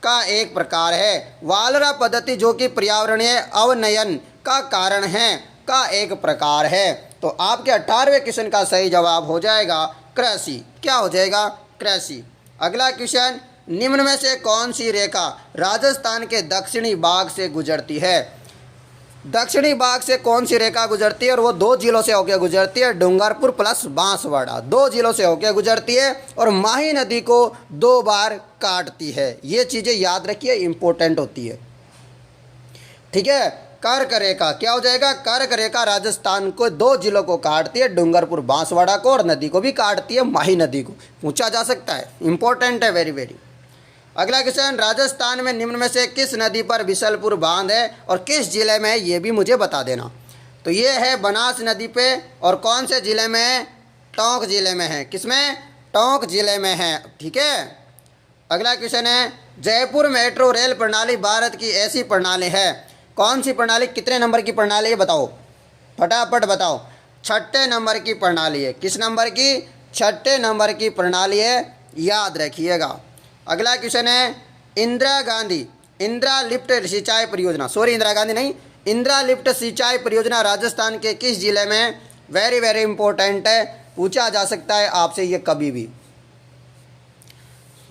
का एक प्रकार है। वालरा पद्धति जो कि पर्यावरणीय अवनयन का कारण है का एक प्रकार है। तो आपके 18वें क्वेश्चन का सही जवाब हो जाएगा कृषि। क्या हो जाएगा? कृषि। अगला क्वेश्चन, निम्न में से कौन सी रेखा राजस्थान के दक्षिणी भाग से गुजरती है? दक्षिणी भाग से कौन सी रेखा गुजरती है? और वो 2 जिलों से होकर गुजरती है, डूंगरपुर प्लस बांसवाड़ा। 2 जिलों से होकर गुजरती है और माही नदी को 2 बार काटती है। ये चीज़ें याद रखिए, इंपॉर्टेंट होती है। ठीक है। कर्क रेखा क्या हो जाएगा? कर्क रेखा राजस्थान को 2 जिलों को काटती है, डूंगरपुर बांसवाड़ा को, और नदी को भी काटती है, माही नदी को। पूछा जा सकता है, इंपॉर्टेंट है, वेरी वेरी। अगला क्वेश्चन, राजस्थान में निम्न में से किस नदी पर बिशलपुर बांध है और किस जिले में है ये भी मुझे बता देना। तो ये है बनास नदी पे, और कौन से जिले में है? टोंक जिले में है। किसमें? टोंक जिले में है। ठीक है। अगला क्वेश्चन है, जयपुर मेट्रो रेल प्रणाली भारत की ऐसी प्रणाली है। कौन सी प्रणाली? कितने नंबर की प्रणाली है बताओ, फटाफट बताओ। 6ठे नंबर की प्रणाली है। किस नंबर की? 6ठे नंबर की प्रणाली है, याद रखिएगा। अगला क्वेश्चन है इंदिरा लिफ्ट सिंचाई परियोजना, सॉरी इंदिरा गांधी नहीं, इंदिरा लिफ्ट सिंचाई परियोजना राजस्थान के किस जिले में, वेरी वेरी इंपॉर्टेंट है, पूछा जा सकता है आपसे ये कभी भी।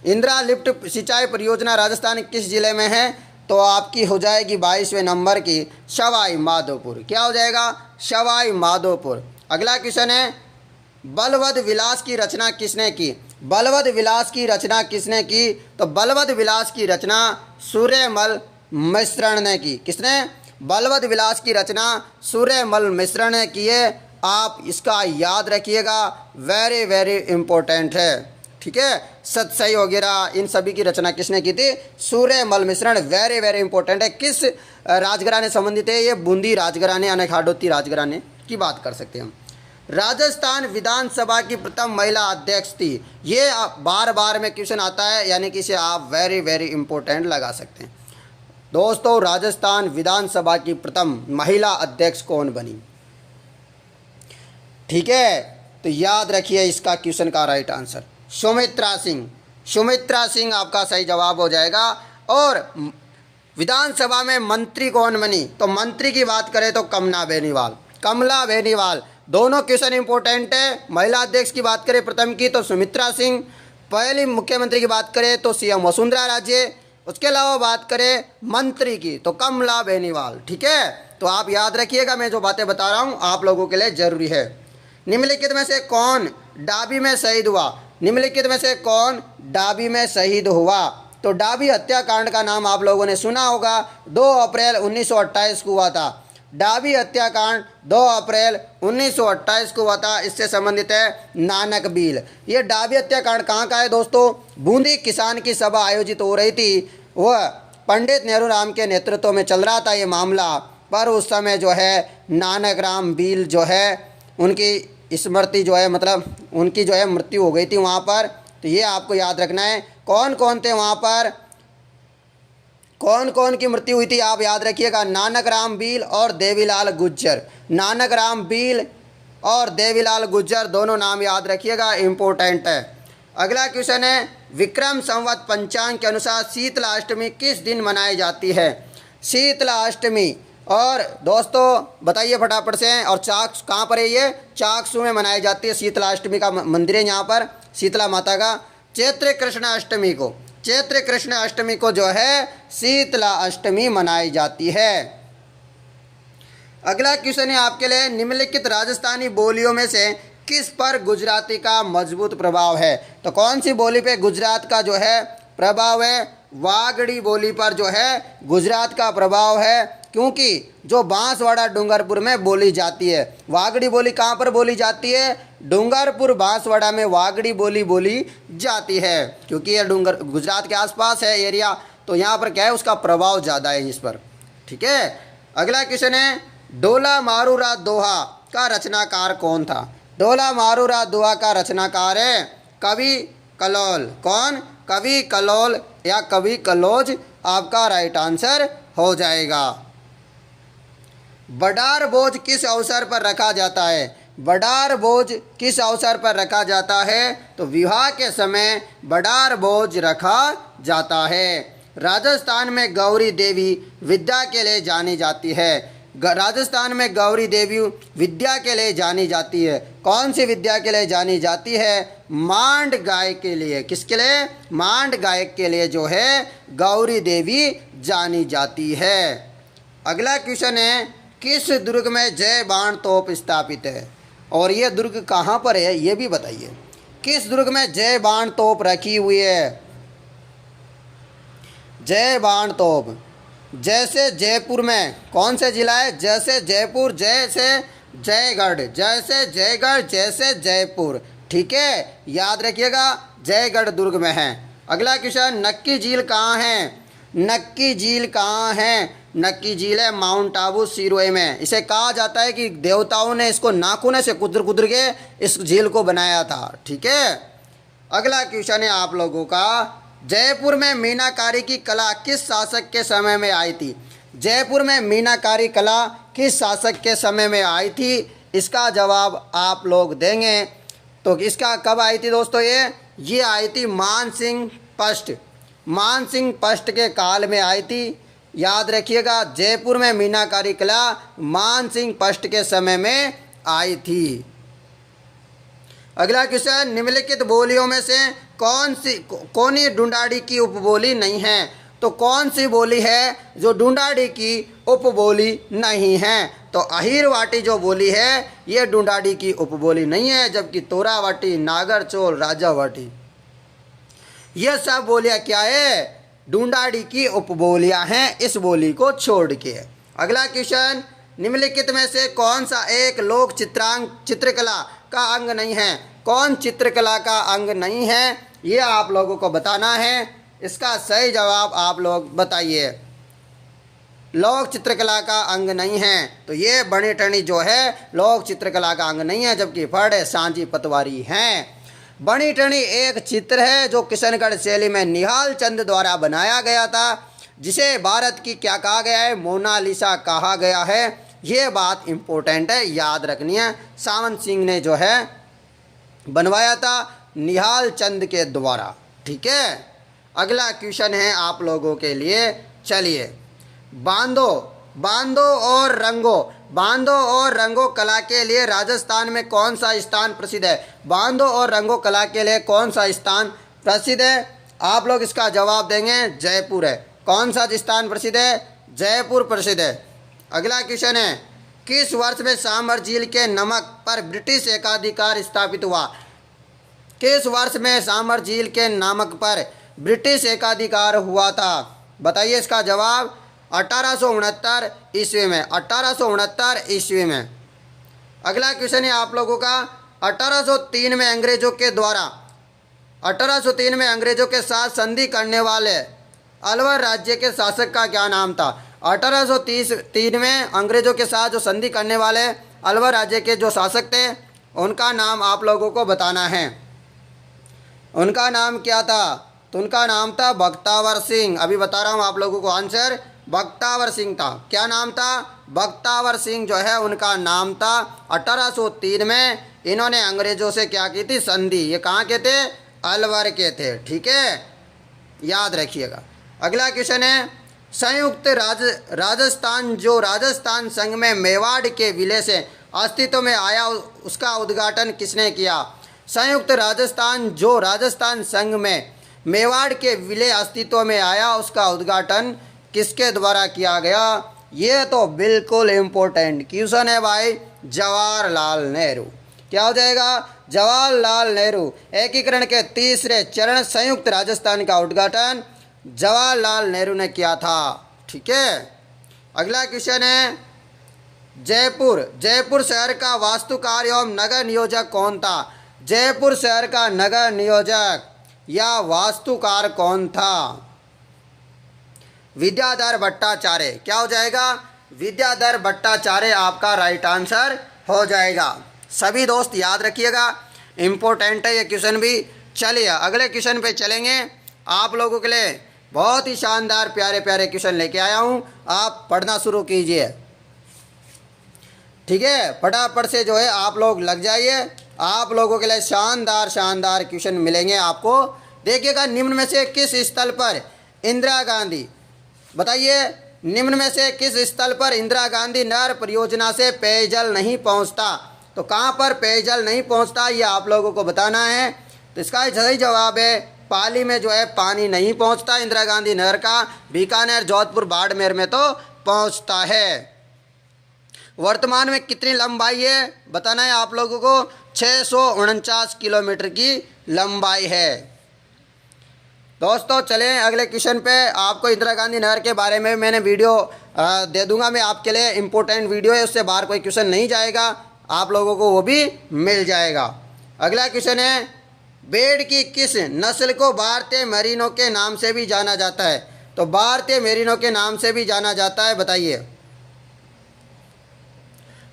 इंदिरा लिफ्ट सिंचाई परियोजना राजस्थान किस जिले में है, तो आपकी हो जाएगी 22वें नंबर की सवाई माधोपुर। क्या हो जाएगा, सवाई माधोपुर। अगला क्वेश्चन है बलवद विलास की रचना किसने की, बलवद विलास की रचना किसने की, तो बलवद विलास की रचना सूर्यमल मिश्रण ने की। किसने, बलवद विलास की रचना सूर्यमल मिश्रण ने की है। आप इसका याद रखिएगा, वेरी वेरी इंपॉर्टेंट है, ठीक है। सतसई वगैरह इन सभी की रचना किसने की थी, सूर्यमल मिश्रण, वेरी वेरी इंपॉर्टेंट है। किस राजघराने संबंधित है, ये बूंदी राजघराने यानी हाड़ौती राजघराने की बात कर सकते हैं हम। राजस्थान विधानसभा की प्रथम महिला अध्यक्ष थी, ये बार बार में क्वेश्चन आता है, यानी कि इसे आप वेरी वेरी इंपॉर्टेंट लगा सकते हैं दोस्तों। राजस्थान विधानसभा की प्रथम महिला अध्यक्ष कौन बनी, ठीक है, तो याद रखिए इसका क्वेश्चन का राइट आंसर सुमित्रा सिंह, सुमित्रा सिंह आपका सही जवाब हो जाएगा। और विधानसभा में मंत्री कौन बनी, तो मंत्री की बात करें तो कमला बेनीवाल, कमला बेनीवाल। दोनों क्वेश्चन इंपॉर्टेंट है। महिला अध्यक्ष की बात करें प्रथम की तो सुमित्रा सिंह, पहली मुख्यमंत्री की बात करें तो सीएम वसुंधरा राजे, उसके अलावा बात करें मंत्री की तो कमला बेनीवाल, ठीक है। तो आप याद रखिएगा, मैं जो बातें बता रहा हूँ आप लोगों के लिए जरूरी है। निम्नलिखित में से कौन डाबी में शहीद हुआ, निम्नलिखित में से कौन डाबी में शहीद हुआ, तो डाबी हत्याकांड का नाम आप लोगों ने सुना होगा, 2 अप्रैल 1928 को हुआ था। डाबी हत्याकांड 2 अप्रैल 1928 को हुआ था। इससे संबंधित है नानक बील। ये डाबी हत्याकांड कहाँ का है दोस्तों, बूंदी किसान की सभा आयोजित हो रही थी, वह पंडित नेहरू राम के नेतृत्व में चल रहा था ये मामला, पर उस समय जो है नानक राम बील जो है उनकी स्मृति जो है, मतलब उनकी जो है मृत्यु हो गई थी वहाँ पर। तो ये आपको याद रखना है, कौन कौन थे वहाँ पर, कौन कौन की मृत्यु हुई थी आप याद रखिएगा, नानक राम बील और देवीलाल गुज्जर, नानक राम बील और देवीलाल गुज्जर, दोनों नाम याद रखिएगा, इंपॉर्टेंट है। अगला क्वेश्चन है विक्रम संवत पंचांग के अनुसार शीतला अष्टमी किस दिन मनाई जाती है, शीतला अष्टमी। और दोस्तों बताइए फटाफट से, और चाक कहाँ पर है, ये चाकसू में मनाई जाती है शीतला अष्टमी का मंदिर है यहाँ पर शीतला माता का। चैत्र कृष्ण अष्टमी को, चैत्र कृष्ण अष्टमी को जो है शीतला अष्टमी मनाई जाती है। अगला क्वेश्चन है आपके लिए निम्नलिखित राजस्थानी बोलियों में से किस पर गुजराती का मजबूत प्रभाव है, तो कौन सी बोली पे गुजरात का जो है प्रभाव है, वागड़ी बोली पर जो है गुजरात का प्रभाव है, क्योंकि जो बांसवाड़ा डूंगरपुर में बोली जाती है। वागड़ी बोली कहाँ पर बोली जाती है, डूंगरपुर बांसवाड़ा में वागड़ी बोली जाती है, क्योंकि ये गुजरात के आसपास है एरिया, तो यहाँ पर क्या है उसका प्रभाव ज़्यादा है इस पर, ठीक है। अगला क्वेश्चन है डोला मारूरा दोहा का रचनाकार कौन था, डोला मारूरा दोहा का रचनाकार है कवि कलोल। कौन, कवि कलोल या कवि कलोज आपका राइट आंसर हो जाएगा। बडार बोझ किस अवसर पर रखा जाता है, बडार बोझ किस अवसर पर रखा जाता है, तो विवाह के समय बडार बोझ रखा जाता है। राजस्थान में गौरी देवी विद्या के लिए जानी जाती है, राजस्थान में गौरी देवी विद्या के लिए जानी जाती है। कौन सी विद्या के लिए जानी जाती है, मांड गाय के लिए, किसके लिए, मांड गायक के लिए जो है गौरी देवी जानी जाती है। अगला क्वेश्चन है किस दुर्ग में जय बाण तोप स्थापित है, और ये दुर्ग कहाँ पर है ये भी बताइए, किस दुर्ग में जय बाण तोप रखी हुई है, जय बाण तोप। जैसे जयपुर में कौन से जिला है, जैसे जयपुर, जैसे जयगढ़, जैसे जयगढ़, जैसे जयपुर, ठीक है, याद रखिएगा जयगढ़ दुर्ग में है। अगला क्वेश्चन नक्की झील कहाँ है, नक्की झील कहाँ है, नक्की झील है माउंट आबू सिरोही में। इसे कहा जाता है कि देवताओं ने इसको नाखूने से कुदर कुदर के इस झील को बनाया था, ठीक है। अगला क्वेश्चन है आप लोगों का जयपुर में मीनाकारी की कला किस शासक के समय में आई थी, जयपुर में मीनाकारी कला किस शासक के समय में आई थी, इसका जवाब आप लोग देंगे। तो इसका कब आई थी दोस्तों, ये आई थी मान सिंह फर्स्ट, मानसिंह फर्स्ट के काल में आई थी। याद रखिएगा, जयपुर में मीनाकारी कला मानसिंह फर्स्ट के समय में आई थी। अगला क्वेश्चन, निम्नलिखित बोलियों में से कौन ढूंढाड़ी की उपबोली नहीं है? तो कौन सी बोली है जो ढूंढाड़ी की उपबोली नहीं है? तो अहिरवाटी जो बोली है ये ढूंढाड़ी की उपबोली नहीं है, जबकि तोरावाटी, नागरचोल, राजावाटी ये सब बोलियां क्या है? ढूंढाड़ी की उपबोलियां हैं, इस बोली को छोड़ के। अगला क्वेश्चन, निम्नलिखित में से कौन सा एक लोक चित्रकला का अंग नहीं है? कौन चित्रकला का अंग नहीं है ये आप लोगों को बताना है। इसका सही जवाब आप लोग बताइए। लोक चित्रकला का अंग नहीं है तो ये बनी ठनी जो है लोक चित्रकला का अंग नहीं है, जबकि फड़, सांझी, पतवारी हैं। बनी ठनी एक चित्र है जो किशनगढ़ शैली में निहाल चंद द्वारा बनाया गया था, जिसे भारत की क्या कहा गया है? मोनालिसा कहा गया है। ये बात इम्पोर्टेंट है, याद रखनी है। सावंत सिंह ने जो है बनवाया था निहाल चंद के द्वारा। ठीक है, अगला क्वेश्चन है आप लोगों के लिए। चलिए, बांधो और रंगो कला के लिए राजस्थान में कौन सा स्थान प्रसिद्ध है? बांधो और रंगो कला के लिए कौन सा स्थान प्रसिद्ध है? आप लोग इसका जवाब देंगे जयपुर है। कौन सा स्थान प्रसिद्ध है? जयपुर प्रसिद्ध है। अगला क्वेश्चन है, किस वर्ष में सांभर झील के नमक पर ब्रिटिश एकाधिकार स्थापित हुआ? किस वर्ष में सांभर झील के नमक पर ब्रिटिश एकाधिकार हुआ था? बताइए इसका जवाब। 1869 ईस्वी में। 1869 ईस्वी में। अगला क्वेश्चन है आप लोगों का, 1803 में अंग्रेजों के साथ संधि करने वाले अलवर राज्य के शासक का क्या नाम था? 1803 में अंग्रेजों के साथ जो संधि करने वाले अलवर राज्य के जो शासक थे उनका नाम आप लोगों को बताना है। उनका नाम क्या था? तो उनका नाम था बख्तावर सिंह। अभी बता रहा हूँ आप लोगों को आंसर, बख्तावर सिंह था। क्या नाम था? बख्तावर सिंह जो है उनका नाम था। 1803 में इन्होंने अंग्रेजों से क्या की थी? संधि। ये कहाँ के थे? अलवर के थे। ठीक है, याद रखिएगा। अगला क्वेश्चन है, संयुक्त राजस्थान जो राजस्थान संघ में मेवाड़ के विलय से अस्तित्व में आया उसका उद्घाटन किसने किया? संयुक्त राजस्थान जो राजस्थान संघ में मेवाड़ के विलय अस्तित्व में आया उसका उद्घाटन किसके द्वारा किया गया? ये तो बिल्कुल इम्पोर्टेंट क्वेश्चन है भाई, जवाहरलाल नेहरू। क्या हो जाएगा? जवाहरलाल नेहरू। एकीकरण के तीसरे चरण संयुक्त राजस्थान का उद्घाटन जवाहरलाल नेहरू ने किया था। ठीक है, अगला क्वेश्चन है, जयपुर शहर का वास्तुकार एवं नगर नियोजक कौन था? जयपुर शहर का नगर नियोजक या वास्तुकार कौन था? विद्याधर भट्टाचार्य। क्या हो जाएगा? विद्याधर भट्टाचार्य आपका राइट आंसर हो जाएगा। सभी दोस्त याद रखिएगा, इम्पोर्टेंट है ये क्वेश्चन भी। चलिए अगले क्वेश्चन पे चलेंगे। आप लोगों के लिए बहुत ही शानदार प्यारे प्यारे क्वेश्चन लेके आया हूँ, आप पढ़ना शुरू कीजिए। ठीक है, फटाफट से जो है आप लोग लग जाइए। आप लोगों के लिए शानदार शानदार क्वेश्चन मिलेंगे आपको। देखिएगा, निम्न में से किस स्थल पर इंदिरा गांधी, बताइए, निम्न में से किस स्थल पर इंदिरा गांधी नहर परियोजना से पेयजल नहीं पहुंचता? तो कहां पर पेयजल नहीं पहुंचता ये आप लोगों को बताना है। तो इसका सही जवाब है पाली में जो है पानी नहीं पहुंचता इंदिरा गांधी नहर का। बीकानेर, जोधपुर, बाड़मेर में तो पहुंचता है। वर्तमान में कितनी लंबाई है बताना है आप लोगों को। 649 किलोमीटर की लंबाई है। दोस्तों चलें अगले क्वेश्चन पे। आपको इंदिरा गांधी नहर के बारे में मैंने वीडियो दे दूंगा मैं आपके लिए, इम्पोर्टेंट वीडियो है, उससे बाहर कोई क्वेश्चन नहीं जाएगा, आप लोगों को वो भी मिल जाएगा। अगला क्वेश्चन है, भेड़ की किस नस्ल को भारतीय मेरिनो के नाम से भी जाना जाता है? तो भारतीय मेरिनो के नाम से भी जाना जाता है, बताइए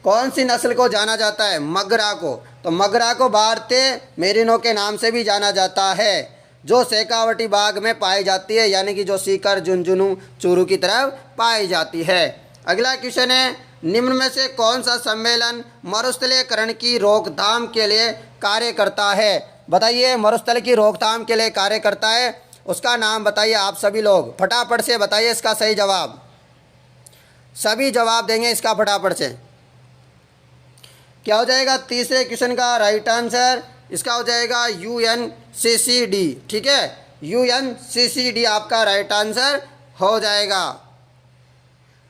कौन सी नस्ल को जाना जाता है? मगरा को। तो मगरा को भारतीय मेरिनो के नाम से भी जाना जाता है, जो शेखावटी बाग में पाई जाती है, यानी कि जो सीकर, झुंझुनू, चूरू की तरफ पाई जाती है। अगला क्वेश्चन है, निम्न में से कौन सा सम्मेलन मरुस्थलीकरण की रोकथाम के लिए कार्य करता है? बताइए, मरुस्थल की रोकथाम के लिए कार्य करता है। उसका नाम बताइए आप सभी लोग, फटाफट से बताइए इसका सही जवाब। सभी जवाब देंगे इसका फटाफट से। क्या हो जाएगा तीसरे क्वेश्चन का राइट आंसर? इसका हो जाएगा UNCCD। ठीक है, UNCCD आपका राइट आंसर हो जाएगा।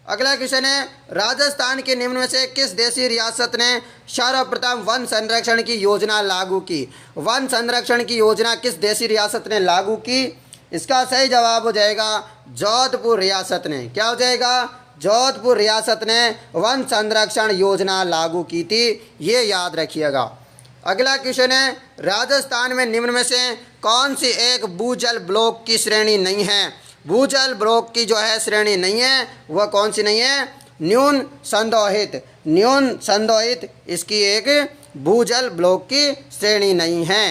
अगला क्वेश्चन है, राजस्थान के निम्न में से किस देशी रियासत ने सर्वप्रथम वन संरक्षण की योजना लागू की? वन संरक्षण की योजना किस देशी रियासत ने लागू की? इसका सही जवाब हो जाएगा जोधपुर रियासत ने। क्या हो जाएगा? जोधपुर रियासत ने वन संरक्षण योजना लागू की थी, ये याद रखिएगा। अगला क्वेश्चन है, राजस्थान में निम्न में से कौन सी एक भूजल ब्लॉक की श्रेणी नहीं है? भूजल ब्लॉक की जो है श्रेणी नहीं है, वह कौन सी नहीं है? न्यून संदोहित। न्यून संदोहित इसकी एक भूजल ब्लॉक की श्रेणी नहीं है।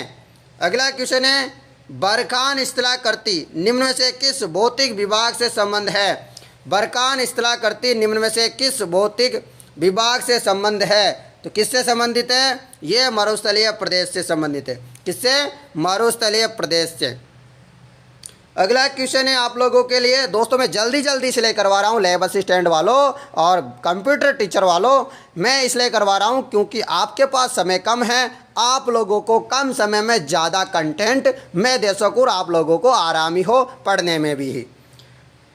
अगला क्वेश्चन है, बरखान स्थलाकृति निम्न में से किस भौतिक विभाग से संबंध है? बरखान स्थलाकृति निम्न में से किस भौतिक विभाग से संबंध है? तो किससे संबंधित है? ये मरुस्थलीय प्रदेश से संबंधित है। किससे? मरुस्थलीय प्रदेश से। अगला क्वेश्चन है आप लोगों के लिए दोस्तों, मैं जल्दी जल्दी इसलिए करवा रहा हूँ लैब असिस्टेंट वालों और कंप्यूटर टीचर वालों, मैं इसलिए करवा रहा हूँ क्योंकि आपके पास समय कम है, आप लोगों को कम समय में ज़्यादा कंटेंट मैं दे सकूँ और आप लोगों को आरामी हो पढ़ने में भी।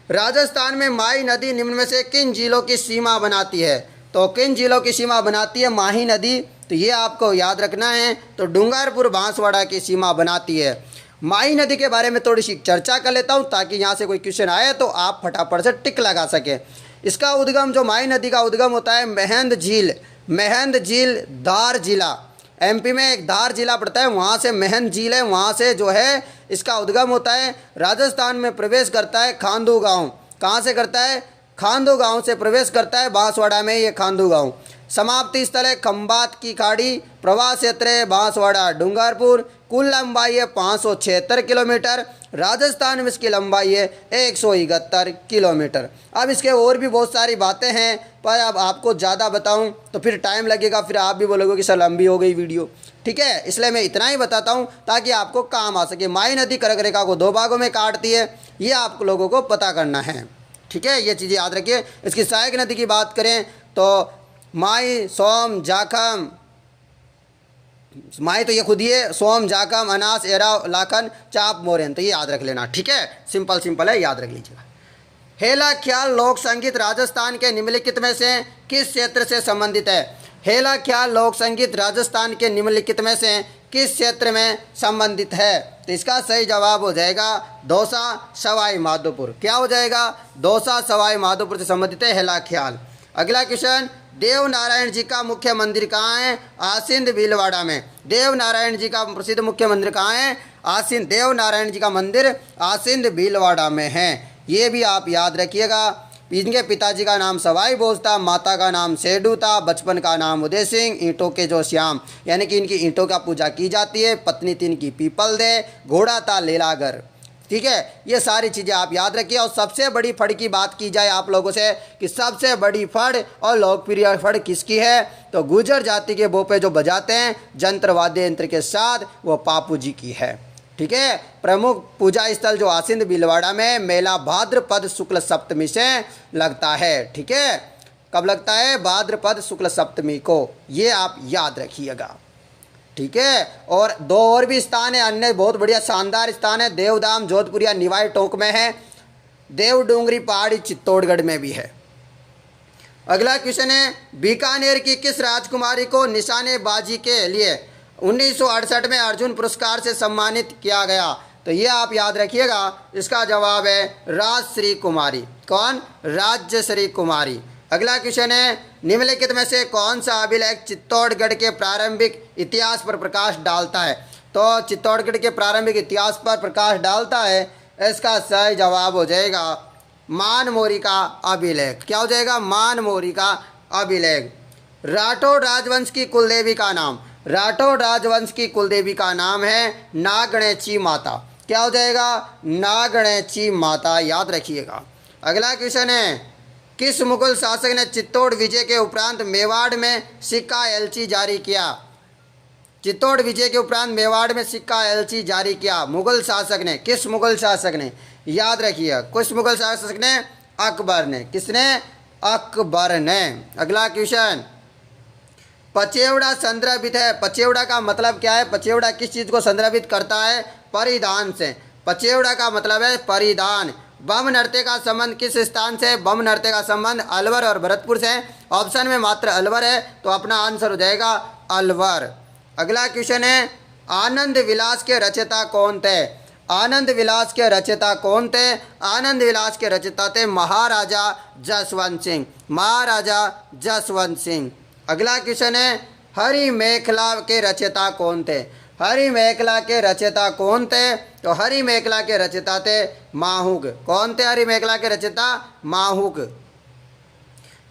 राजस्थान में माही नदी निम्न में से किन जिलों की सीमा बनाती है? तो किन जिलों की सीमा बनाती है माही नदी? तो ये आपको याद रखना है। तो डूंगरपुर बांसवाड़ा की सीमा बनाती है। माही नदी के बारे में थोड़ी सी चर्चा कर लेता हूँ ताकि यहाँ से कोई क्वेश्चन आए तो आप फटाफट से टिक लगा सकें। इसका उद्गम, जो माही नदी का उद्गम होता है महंद झील। महंद झील धार जिला, MP में एक धार जिला पड़ता है, वहाँ से महंद झील है, वहाँ से जो है इसका उद्गम होता है। राजस्थान में प्रवेश करता है खांदू गाँव। कहाँ से करता है? खांदू गांव से प्रवेश करता है, बांसवाड़ा में ये खांदू गांव। समाप्ति स्थल है खंबात की खाड़ी। प्रवाह क्षेत्र है बांसवाड़ा डूंगरपुर। कुल लंबाई है 576 किलोमीटर। राजस्थान में इसकी लंबाई है 171 किलोमीटर। अब इसके और भी बहुत सारी बातें हैं, पर अब आपको ज़्यादा बताऊं तो फिर टाइम लगेगा, फिर आप भी बोलोगे कि सर लंबी हो गई वीडियो। ठीक है, इसलिए मैं इतना ही बताता हूं ताकि आपको काम आ सके। माही नदी कर्क रेखा को 2 भागों में काटती है, ये आप लोगों को पता करना है। ठीक है, ये चीज़ें याद रखिए। इसकी सहायक नदी की बात करें तो माही, सोम, जाखम। माही तो ये खुद ही है, सोम, जाखम, अनास, एरा, लाखन, चाप, मोरेन, तो ये याद रख लेना। ठीक है, सिंपल सिंपल है, याद रख लीजिएगा। हेला ख्याल लोक संगीत राजस्थान के निम्नलिखित में से किस क्षेत्र से संबंधित है? हेला ख्याल लोक संगीत राजस्थान के निम्नलिखित में से किस क्षेत्र में संबंधित है? तो इसका सही जवाब हो जाएगा दौसा सवाई माधोपुर। क्या हो जाएगा? दौसा सवाई माधोपुर से संबंधित है हेला ख्याल। अगला क्वेश्चन, देव नारायण जी का मुख्य मंदिर कहाँ है? आसिंद भीलवाड़ा में। देव नारायण जी का प्रसिद्ध मुख्य मंदिर कहाँ है? आसिंद। देव नारायण जी का मंदिर आसिंद भीलवाड़ा में है, ये भी आप याद रखिएगा। इनके पिताजी का नाम सवाई भोज था, माता का नाम सेडू था, बचपन का नाम उदय सिंह, ईंटों के जो श्याम, यानी कि इनकी ईंटों का पूजा की जाती है। पत्नी थी इनकी पीपल दे, घोड़ा था लीलागर। ठीक है, ये सारी चीज़ें आप याद रखिए। और सबसे बड़ी फड़ की बात की जाए आप लोगों से कि सबसे बड़ी फड़ और लोकप्रिय फड़ किसकी है? तो गुर्जर जाति के बोपे जो बजाते हैं जंत्र वाद्य यंत्र के साथ, वो पापू जी की है। ठीक है, प्रमुख पूजा स्थल जो आसिंद भीलवाड़ा में मेला भाद्रपद शुक्ल सप्तमी से लगता है। ठीक है, कब लगता है? भाद्रपद शुक्ल सप्तमी को, ये आप याद रखिएगा। ठीक है, और 2 और भी स्थान है अन्य बहुत बढ़िया शानदार स्थान है। देवधाम जोधपुरिया निवाई टोंक में है, देव डूंगरी पहाड़ी चित्तौड़गढ़ में भी है। अगला क्वेश्चन है, बीकानेर की किस राजकुमारी को निशानेबाजी के लिए 1968 में अर्जुन पुरस्कार से सम्मानित किया गया? तो ये आप याद रखिएगा, इसका जवाब है राजश्री कुमारी। कौन? राजश्री कुमारी। अगला क्वेश्चन है, निम्नलिखित में से कौन सा अभिलेख चित्तौड़गढ़ के प्रारंभिक इतिहास पर प्रकाश डालता है? तो चित्तौड़गढ़ के प्रारंभिक इतिहास पर प्रकाश डालता है, इसका सही जवाब हो जाएगा मानमोरी का अभिलेख। क्या हो जाएगा? मानमोरी का अभिलेख। राठौड़ राजवंश की कुलदेवी का नाम? राठौड़ राजवंश की कुलदेवी का नाम है नागणेची माता। क्या हो जाएगा? नागणेची माता, याद रखिएगा। अगला क्वेश्चन है, किस मुगल शासक ने चित्तौड़ विजय के उपरांत मेवाड़ में सिक्का एलची जारी किया? चित्तौड़ विजय के उपरांत मेवाड़ में सिक्का एलची जारी किया मुगल शासक ने। किस मुगल शासक ने? याद रखिए, किस मुगल शासक ने? अकबर ने। किसने? अकबर ने। अगला क्वेश्चन, पचेवड़ा संदर्भित है। पचेवड़ा का मतलब क्या है? पचेवड़ा किस चीज़ को संदर्भित करता है? परिधान से। पचेवड़ा का मतलब है परिधान। बम नृत्य का संबंध किस स्थान से? बम नृत्य का संबंध अलवर और भरतपुर से। ऑप्शन में मात्र अलवर है, तो अपना आंसर हो जाएगा अलवर। अगला क्वेश्चन है, आनंद विलास के रचयिता कौन थे? आनंद विलास के रचयिता कौन थे? आनंद विलास के रचयिता थे महाराजा जसवंत सिंह। महाराजा जसवंत सिंह। अगला क्वेश्चन है, हरि मेखला के रचयिता कौन थे? हरि मेखला के रचयिता कौन थे? तो हरि मेखला के रचयिता थे माहुक। कौन थे हरि मेखला के रचयिता? माहुक।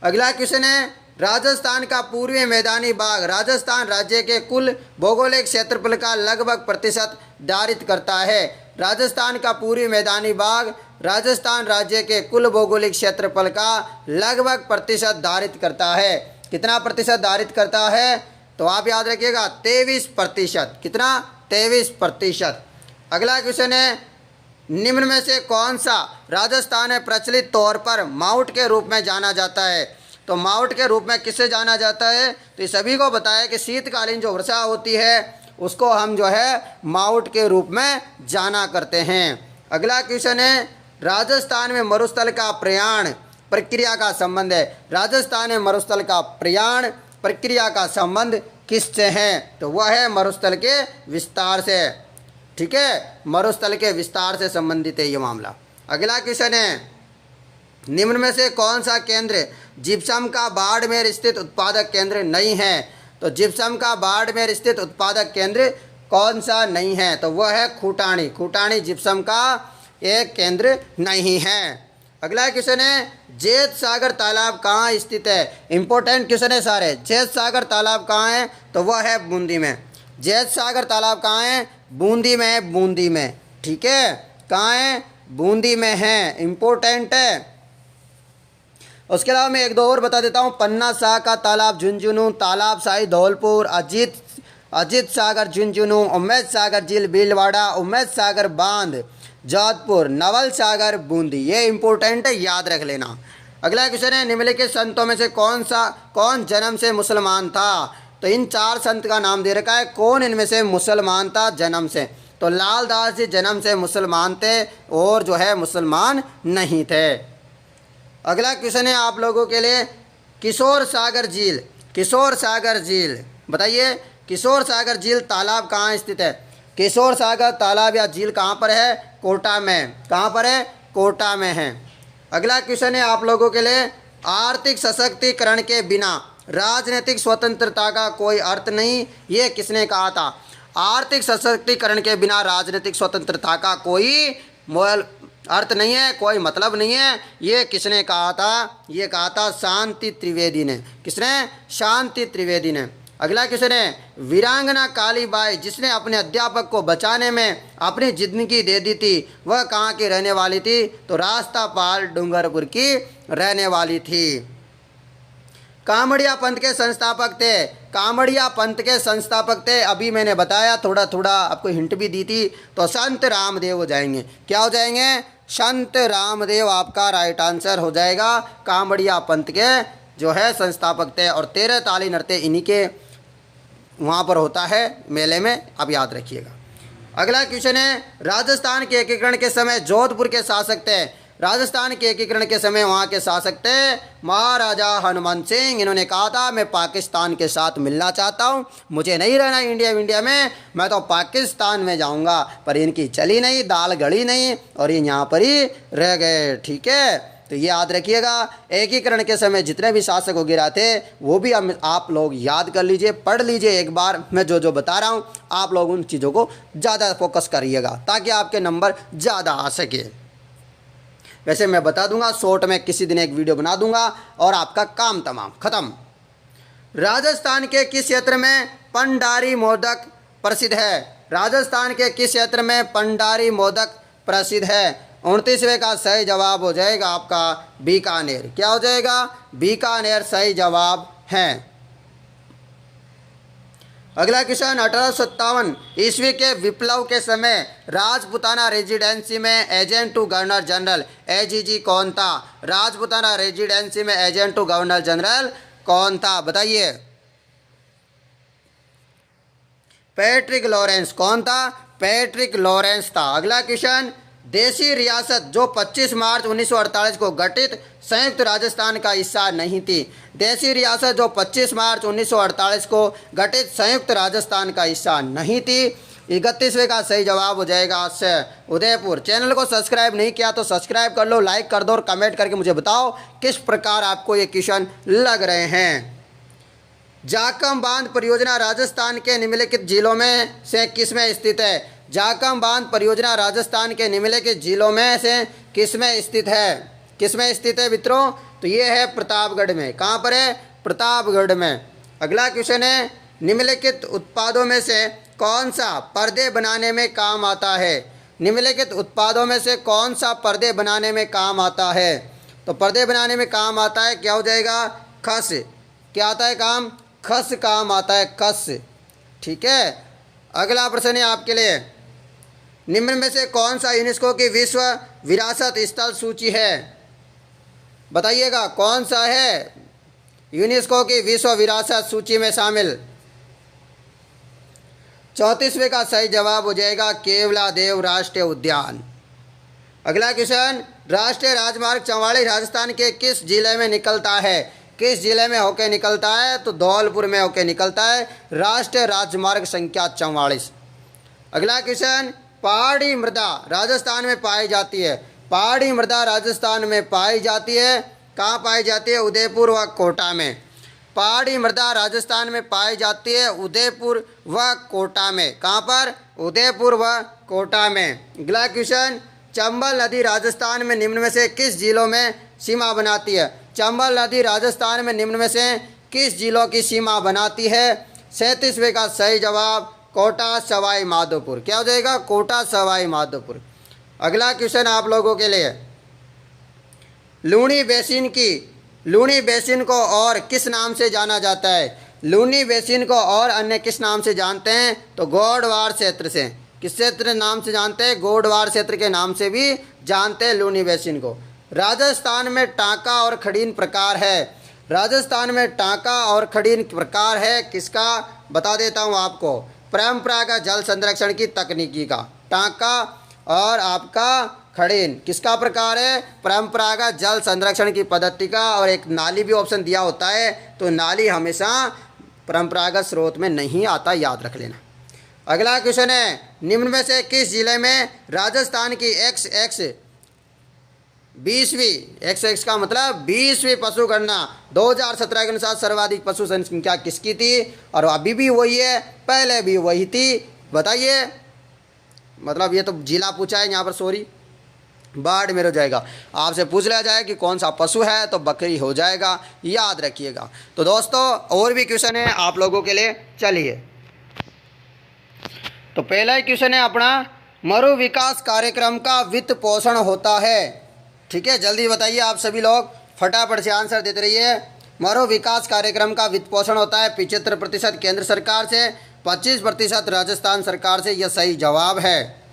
अगला क्वेश्चन है, राजस्थान का पूर्वी मैदानी भाग राजस्थान राज्य के कुल भौगोलिक क्षेत्रफल का लगभग प्रतिशत धारित करता है। राजस्थान का पूर्वी मैदानी भाग राजस्थान राज्य के कुल भौगोलिक क्षेत्रफल का लगभग प्रतिशत धारित करता है। कितना प्रतिशत धारित करता है? तो आप याद रखिएगा 23%। कितना? 23%। अगला क्वेश्चन है, निम्न में से कौन सा राजस्थान में प्रचलित तौर पर माउट के रूप में जाना जाता है? तो माउट के रूप में किससे जाना जाता है? तो ये सभी को बताया कि शीतकालीन जो वर्षा होती है उसको हम जो है माउट के रूप में जाना करते हैं। अगला क्वेश्चन है, राजस्थान में मरुस्थल का प्रयाण प्रक्रिया का संबंध है। राजस्थान में मरुस्थल का प्रयाण प्रक्रिया का संबंध किससे है? तो वह है मरुस्थल के विस्तार से। ठीक है, मरुस्थल के विस्तार से संबंधित है ये मामला। अगला क्वेश्चन है, निम्न में से कौन सा केंद्र जिप्सम का बाड़मेर स्थित उत्पादक केंद्र नहीं है? तो जिप्सम का बाड़मेर स्थित उत्पादक केंद्र कौन सा नहीं है? तो वह है खूटानी। खूटानी जिप्सम का एक केंद्र नहीं है। अगला क्वेश्चन है, जैत सागर तालाब कहाँ स्थित है? इंपॉर्टेंट क्वेश्चन है सारे। जैत सागर तालाब कहाँ है? तो वह है बूंदी में। जैत सागर तालाब कहाँ है? बूंदी में है। बूंदी में। ठीक है, कहाँ है? बूंदी में है। इंपॉर्टेंट है। उसके अलावा मैं एक दो और बता देता हूँ। पन्ना शाह का तालाब झुंझुनू, तालाब शाही धौलपुर, अजीत सागर झुंझुनू, उम्मेद सागर झील भीलवाड़ा, उम्मेद सागर बांध जोधपुर, नवल सागर बूंदी। ये इंपॉर्टेंट है, याद रख लेना। अगला क्वेश्चन है, निम्नलिखित संतों में से कौन जन्म से मुसलमान था? तो इन 4 संत का नाम दे रखा है। कौन इनमें से मुसलमान था जन्म से? तो लाल दास जी जन्म से मुसलमान थे और जो है मुसलमान नहीं थे। अगला क्वेश्चन है आप लोगों के लिए, किशोर सागर झील। किशोर सागर झील बताइए, किशोर सागर झील तालाब कहाँ स्थित है? किशोर सागर तालाब या झील कहाँ पर है? कोटा में। कहाँ पर है? कोटा में है। अगला क्वेश्चन है आप लोगों के लिए, आर्थिक सशक्तिकरण के बिना राजनीतिक स्वतंत्रता का कोई अर्थ नहीं। ये किसने कहा था? आर्थिक सशक्तिकरण के बिना राजनीतिक स्वतंत्रता का कोई अर्थ नहीं है, कोई मतलब नहीं है। ये किसने कहा था? ये कहा था शांति त्रिवेदी ने। किसने? शांति त्रिवेदी ने। अगला क्वेश्चन है, वीरांगना कालीबाई जिसने अपने अध्यापक को बचाने में अपनी जिंदगी दे दी थी, वह कहाँ की रहने वाली थी? तो रास्तापाल डूंगरपुर की रहने वाली थी। कामड़िया पंथ के संस्थापक थे। कामड़िया पंथ के संस्थापक थे, अभी मैंने बताया, थोड़ा थोड़ा आपको हिंट भी दी थी। तो संत रामदेव हो जाएंगे। क्या हो जाएंगे? संत रामदेव आपका राइट आंसर हो जाएगा। कामड़िया पंथ के जो है संस्थापक थे और 13 ताली नृत्य इन्हीं के वहाँ पर होता है मेले में, आप याद रखिएगा। अगला क्वेश्चन है, राजस्थान के एकीकरण के समय जोधपुर के शासक थे। राजस्थान के एकीकरण के समय वहाँ के शासक थे महाराजा हनुमंत सिंह। इन्होंने कहा था मैं पाकिस्तान के साथ मिलना चाहता हूँ, मुझे नहीं रहना इंडिया में, मैं तो पाकिस्तान में जाऊँगा। पर इनकी चली नहीं, दाल गली नहीं और ये यहाँ पर ही रह गए। ठीक है, तो ये याद रखिएगा। एकीकरण के समय जितने भी शासक हो गिरा थे वो भी आप लोग याद कर लीजिए, पढ़ लीजिए एक बार। मैं जो बता रहा हूँ आप लोग उन चीज़ों को ज़्यादा फोकस करिएगा ताकि आपके नंबर ज़्यादा आ सके। वैसे मैं बता दूंगा, शॉर्ट में किसी दिन एक वीडियो बना दूंगा और आपका काम तमाम खत्म। राजस्थान के किस क्षेत्र में पंडारी मोदक प्रसिद्ध है? राजस्थान के किस क्षेत्र में पंडारी मोदक प्रसिद्ध है? 29वें का सही जवाब हो जाएगा आपका बीकानेर। क्या हो जाएगा? बीकानेर सही जवाब है। अगला क्वेश्चन, 1857 ईस्वी के विप्लव के समय राजपुताना रेजिडेंसी में agent to governor general AGG कौन था? राजपुताना रेजिडेंसी में एजेंट टू गवर्नर जनरल कौन था? बताइए। Patrick Lawrence. कौन था? पैट्रिक लॉरेंस था। अगला क्वेश्चन, देशी रियासत जो 25 मार्च 1948 को गठित संयुक्त राजस्थान का हिस्सा नहीं थी। देशी रियासत जो 25 मार्च 1948 को गठित संयुक्त राजस्थान का हिस्सा नहीं थी। 31वें का सही जवाब हो जाएगा से उदयपुर। चैनल को सब्सक्राइब नहीं किया तो सब्सक्राइब कर लो, लाइक कर दो और कमेंट करके मुझे बताओ किस प्रकार आपको ये क्वेश्चन लग रहे हैं। जाखम बांध परियोजना राजस्थान के निम्नलिखित जिलों में से किसमें स्थित है? जाखम बांध परियोजना राजस्थान के निम्नलिखित जिलों में से किसमें स्थित है? किसमें स्थित है मित्रों? तो ये है प्रतापगढ़ में। कहाँ पर है? प्रतापगढ़ में। अगला क्वेश्चन है, निम्नलिखित उत्पादों में से कौन सा पर्दे बनाने में काम आता है? निम्नलिखित उत्पादों में से कौन सा पर्दे बनाने में काम आता है? तो पर्दे बनाने में काम आता है, क्या हो जाएगा? खस। क्या आता है काम? खस काम आता है, खस। ठीक है। अगला प्रश्न है आपके लिए, निम्न में से कौन सा यूनेस्को की विश्व विरासत स्थल सूची है? बताइएगा कौन सा है यूनेस्को की विश्व विरासत सूची में शामिल? 34वें का सही जवाब हो जाएगा केवलादेव राष्ट्रीय उद्यान। अगला क्वेश्चन, राष्ट्रीय राजमार्ग 44 राजस्थान के किस जिले में निकलता है? किस जिले में होकर निकलता है? तो धौलपुर में होकर निकलता है राष्ट्रीय राजमार्ग संख्या 44। अगला क्वेश्चन, पहाड़ी मृदा राजस्थान में पाई जाती है। पहाड़ी मृदा राजस्थान में पाई जाती है, कहाँ पाई जाती है? उदयपुर व कोटा में। पहाड़ी मृदा राजस्थान में पाई जाती है उदयपुर व कोटा में। कहाँ पर? उदयपुर व कोटा में। अगला क्वेश्चन, चंबल नदी राजस्थान में निम्न में से किस जिलों में सीमा बनाती है? चंबल नदी राजस्थान में निम्न में से किस जिलों की सीमा बनाती है? 37वें का सही जवाब कोटा सवाई माधोपुर। क्या हो जाएगा? कोटा सवाई माधोपुर। अगला क्वेश्चन आप लोगों के लिए, लूनी बेसिन को और किस नाम से जाना जाता है? लूनी बेसिन को और अन्य किस नाम से जानते हैं? तो गोडवार क्षेत्र से। किस क्षेत्र नाम से जानते हैं? गोडवार क्षेत्र के नाम से भी जानते हैं लूनी बेसिन को। राजस्थान में टांका और खड़ीन प्रकार है। राजस्थान में टांका और खड़ीन प्रकार है किसका? बता देता हूँ आपको, परंपरागत जल संरक्षण की तकनीकी का। टांका और आपका खड़ीन किसका प्रकार है? परंपरागत जल संरक्षण की पद्धति का। और एक नाली भी ऑप्शन दिया होता है, तो नाली हमेशा परंपरागत स्रोत में नहीं आता, याद रख लेना। अगला क्वेश्चन है, निम्न में से किस जिले में राजस्थान की XX 20वीं का मतलब 20वीं पशु गणना 2017 के अनुसार सर्वाधिक पशु संख्या किसकी थी? और अभी भी वही है, पहले भी वही थी। बताइए, मतलब ये तो जिला पूछा है यहाँ पर, सॉरी बाड़मेर हो जाएगा। आपसे पूछ लिया जाए कि कौन सा पशु है तो बकरी हो जाएगा, याद रखिएगा। तो दोस्तों और भी क्वेश्चन है आप लोगों के लिए, चलिए। तो पहला ही क्वेश्चन है अपना, मरु विकास कार्यक्रम का वित्त पोषण होता है। ठीक है, जल्दी बताइए आप सभी लोग, फटाफट से आंसर देते रहिए। मरु विकास कार्यक्रम का वित्त पोषण होता है 75% केंद्र सरकार से, 25% राजस्थान सरकार से। यह सही जवाब है।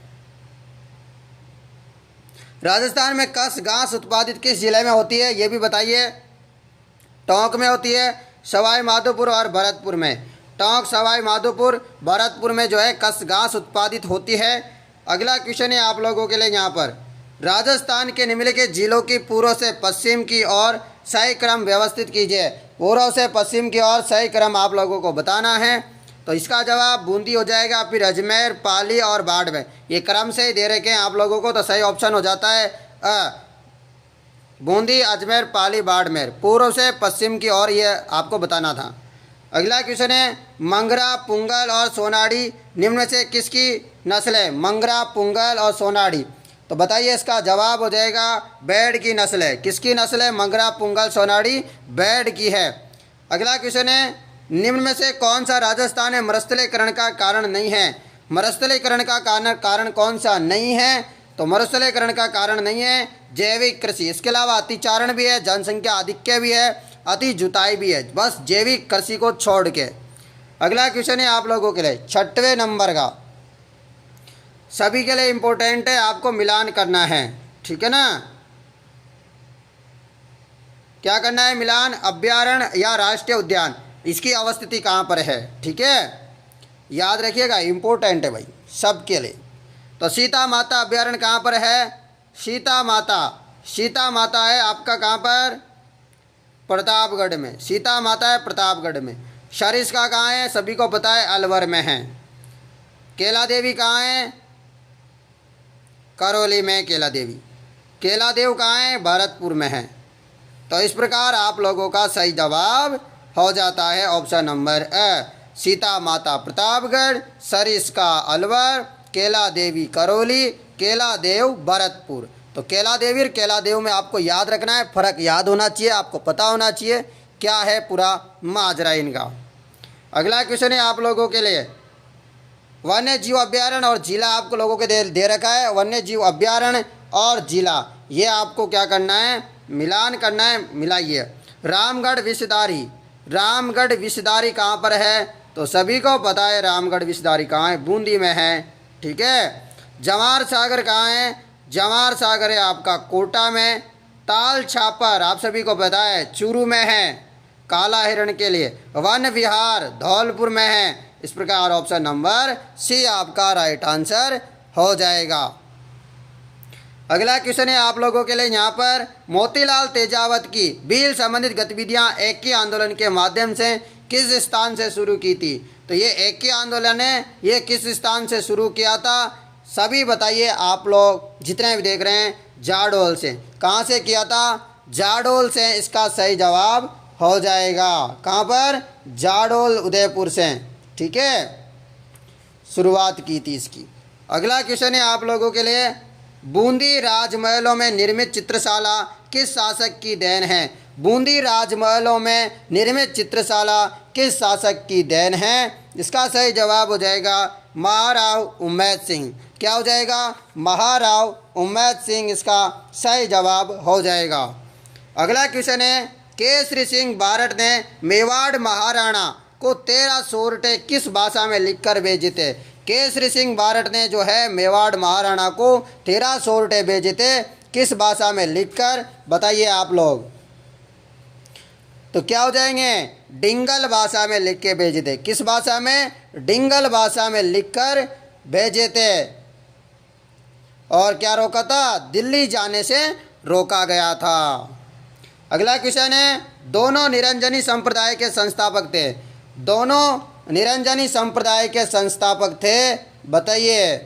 राजस्थान में कस घास उत्पादित किस जिले में होती है? ये भी बताइए। टोंक में होती है, सवाई माधोपुर और भरतपुर में। टोंक, सवाई माधोपुर, भरतपुर में जो है कस घास उत्पादित होती है। अगला क्वेश्चन है आप लोगों के लिए यहाँ पर, राजस्थान के निम्नलिखित जिलों की पूर्व से पश्चिम की ओर सही क्रम व्यवस्थित कीजिए। पूर्व से पश्चिम की ओर सही क्रम आप लोगों को बताना है। तो इसका जवाब बूंदी हो जाएगा, फिर अजमेर, पाली और बाड़मेर। ये क्रम से ही दे रखे हैं आप लोगों को, तो सही ऑप्शन हो जाता है बूंदी, अजमेर, पाली, बाड़मेर। पूर्व से पश्चिम की ओर ये आपको बताना था। अगला क्वेश्चन है, मंगरा, पुंगल और सोनाड़ी निम्न में से किसकी नस्ल है? मंगरा, पुंगल और सोनाड़ी। तो बताइए, इसका जवाब हो जाएगा बैड की नस्ल है। किसकी नस्ल है? मंगरा, पुंगल, सोनाड़ी बैड की है। अगला क्वेश्चन है, निम्न में से कौन सा राजस्थान में मरुस्थलीकरण का कारण नहीं है? मरुस्थलीकरण का कारण कौन सा नहीं है? तो मरुस्थलीकरण का कारण नहीं है जैविक कृषि। इसके अलावा अतिचारण भी है, जनसंख्या आधिक्य भी है, अति जुताई भी है, बस जैविक कृषि को छोड़ के। अगला क्वेश्चन है आप लोगों के लिए 6वें नंबर का, सभी के लिए इम्पोर्टेंट है, आपको मिलान करना है, ठीक है ना। क्या करना है? मिलान अभयारण्य या राष्ट्रीय उद्यान, इसकी अवस्थिति कहाँ पर है, ठीक है, याद रखिएगा, इम्पोर्टेंट है भाई सबके लिए। तो सीता माता अभयारण्य कहाँ पर है? सीता माता है आपका कहाँ पर? प्रतापगढ़ में। सीता माता है प्रतापगढ़ में। सरिस्का कहाँ है? सभी को पता है, अलवर में है। केला देवी कहाँ है? करौली में केला देवी। केला देव कहाँ है? भरतपुर में है। तो इस प्रकार आप लोगों का सही जवाब हो जाता है ऑप्शन नंबर ए, सीता माता प्रतापगढ़, सरिस्का अलवर, केला देवी करौली, केला देव भरतपुर। तो केला देवी और केला देव में आपको याद रखना है, फर्क याद होना चाहिए, आपको पता होना चाहिए क्या है पूरा माजरा इनका। अगला क्वेश्चन है आप लोगों के लिए, वन्य जीव अभ्यारण्य और जिला आपको लोगों के दे रखा है। वन्य जीव अभ्यारण्य और जिला, ये आपको क्या करना है? मिलान करना है, मिलाइए। रामगढ़ विषधारी कहाँ पर है? तो सभी को पता है रामगढ़ विषधारी कहाँ है? बूंदी में है, ठीक है। जवार सागर कहाँ है? जवार सागर है आपका कोटा में। ताल छापर आप सभी को पता है चूरू में है, काला हिरण के लिए। वन विहार धौलपुर में है। इस प्रकार ऑप्शन नंबर सी आपका राइट आंसर हो जाएगा। अगला क्वेश्चन है आप लोगों के लिए यहाँ पर, मोतीलाल तेजावत की भील संबंधित गतिविधियाँ एक ही आंदोलन के माध्यम से किस स्थान से शुरू की थी? तो ये एक ही आंदोलन है, ये किस स्थान से शुरू किया था? सभी बताइए आप लोग जितने भी देख रहे हैं, जाडोल से। कहाँ से किया था? जाडोल से इसका सही जवाब हो जाएगा। कहाँ पर? जाडोल उदयपुर से, ठीक है, शुरुआत की थी इसकी। अगला क्वेश्चन है आप लोगों के लिए, बूंदी राजमहलों में निर्मित चित्रशाला किस शासक की देन है? बूंदी राजमहलों में निर्मित चित्रशाला किस शासक की देन है? इसका सही जवाब हो जाएगा महाराव उम्मेद सिंह। क्या हो जाएगा? महाराव उम्मेद सिंह इसका सही जवाब हो जाएगा। अगला क्वेश्चन है, केसरी सिंह बारट ने मेवाड़ महाराणा को 13 सोरठे किस भाषा में लिखकर भेजे थे? केसरी सिंह बारट ने जो है मेवाड़ महाराणा को 13 सोरठे भेजे थे, किस भाषा में लिखकर? बताइए आप लोग। तो क्या हो जाएंगे? डिंगल भाषा में लिख के भेजे थे। किस भाषा में? डिंगल भाषा में लिखकर भेजे थे। और क्या रोका था? दिल्ली जाने से रोका गया था। अगला क्वेश्चन है, दोनों निरंजनी संप्रदाय के संस्थापक थे। दोनों निरंजनी संप्रदाय के संस्थापक थे, बताइए।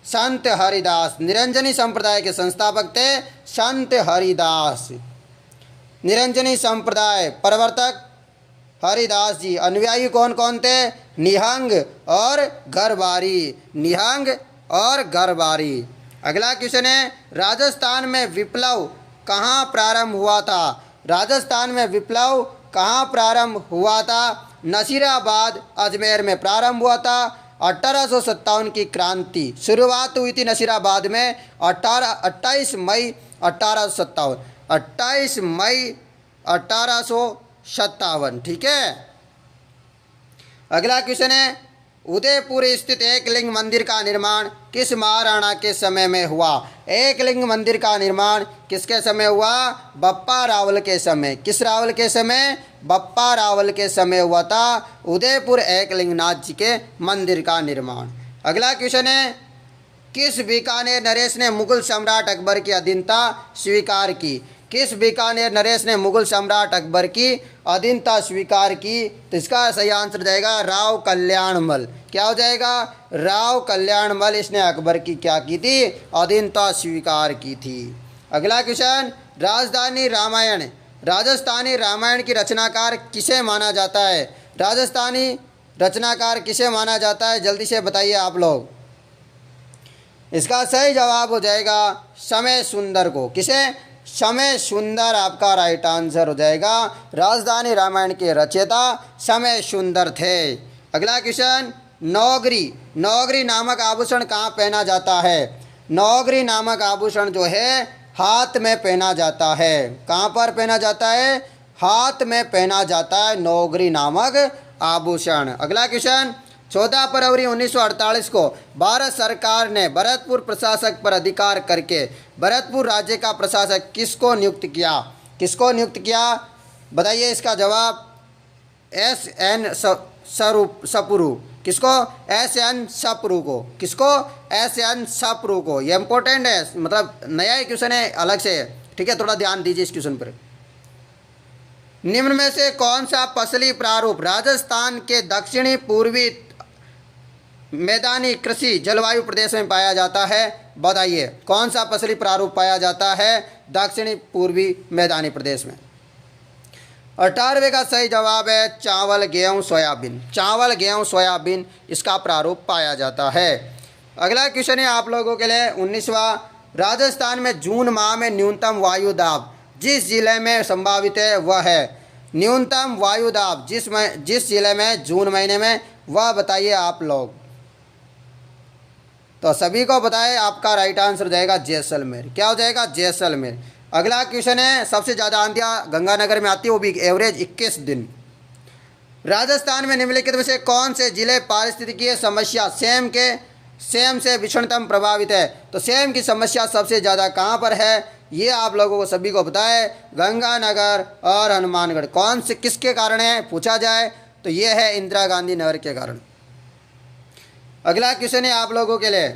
संत हरिदास। निरंजनी संप्रदाय के संस्थापक थे संत हरिदास। निरंजनी संप्रदाय प्रवर्तक हरिदास जी। अनुयायी कौन कौन थे? निहंग और गरबारी। निहंग और गरबारी। अगला क्वेश्चन है, राजस्थान में विप्लव कहाँ प्रारंभ हुआ था? राजस्थान में विप्लव कहाँ प्रारंभ हुआ था? नसीराबाद अजमेर में प्रारंभ हुआ था। 1857 की क्रांति शुरुआत हुई थी नसीराबाद में 28 मई 1857। 28 मई 1857, ठीक है। अगला क्वेश्चन है, उदयपुर स्थित एक लिंग मंदिर का निर्माण किस महाराणा के समय में हुआ? एक लिंग मंदिर का निर्माण किसके समय हुआ? बप्पा रावल के समय। किस रावल के समय? बप्पा रावल के समय हुआ था उदयपुर एक लिंगनाथ जी के मंदिर का निर्माण। अगला क्वेश्चन है, किस बीकानेर नरेश ने मुगल सम्राट अकबर की अधीनता स्वीकार की? किस बीकानेर नरेश ने मुगल सम्राट अकबर की अधीनता स्वीकार की? तो इसका सही आंसर जाएगा राव कल्याणमल। क्या हो जाएगा? राव कल्याणमल, इसने अकबर की क्या की थी? अधीनता स्वीकार की थी। अगला क्वेश्चन, राजधानी रामायण राजस्थानी रामायण की रचनाकार किसे माना जाता है? राजस्थानी रचनाकार किसे माना जाता है? जल्दी से बताइए आप लोग। इसका सही जवाब हो जाएगा समय सुंदर को। किसे? समय सुंदर आपका राइट आंसर हो जाएगा। राजधानी रामायण के रचयिता समय सुंदर थे। अगला क्वेश्चन, नौगरी नामक आभूषण कहाँ पहना जाता है? नौगरी नामक आभूषण जो है हाथ में पहना जाता है। कहाँ पर पहना जाता है? हाथ में पहना जाता है नौगरी नामक आभूषण। अगला क्वेश्चन, 14 फरवरी 1948 को भारत सरकार ने भरतपुर प्रशासक पर अधिकार करके भरतपुर राज्य का प्रशासक किसको नियुक्त किया? किसको नियुक्त किया बताइए इसका जवाब। एस.एन. सप्रू। किसको? एस.एन. सप्रू को। किसको? एस.एन. सप्रू को। ये इंपॉर्टेंट है, मतलब नया ही क्वेश्चन है, अलग से है, ठीक है, थोड़ा ध्यान दीजिए इस क्वेश्चन पर। निम्न में से कौन सा फसली प्रारूप राजस्थान के दक्षिणी पूर्वी मैदानी कृषि जलवायु प्रदेश में पाया जाता है? बताइए कौन सा फसली प्रारूप पाया जाता है दक्षिणी पूर्वी मैदानी प्रदेश में? 18वें का सही जवाब है चावल, गेहूं, सोयाबीन। चावल, गेहूं, सोयाबीन इसका प्रारूप पाया जाता है। अगला क्वेश्चन है आप लोगों के लिए 19वां, राजस्थान में जून माह में न्यूनतम वायु दाब जिस जिले में संभावित है वह है। न्यूनतम वायु दाब जिस जिले में जून महीने में, वह बताइए आप लोग। तो सभी को बताएं, आपका राइट आंसर हो जाएगा जैसलमेर। क्या हो जाएगा? जैसलमेर। अगला क्वेश्चन है, सबसे ज़्यादा आंधियाँ गंगानगर में आती है, वो भी एवरेज 21 दिन। राजस्थान में निम्नलिखित में से कौन से जिले पारिस्थितिकीय समस्या सेम से भीषणतम प्रभावित है? तो सेम की समस्या सबसे ज़्यादा कहाँ पर है? ये आप लोगों को सभी को पता है, गंगानगर और हनुमानगढ़। कौन से किसके कारण है पूछा जाए तो ये है इंदिरा गांधी नगर के कारण। अगला क्वेश्चन है आप लोगों के लिए,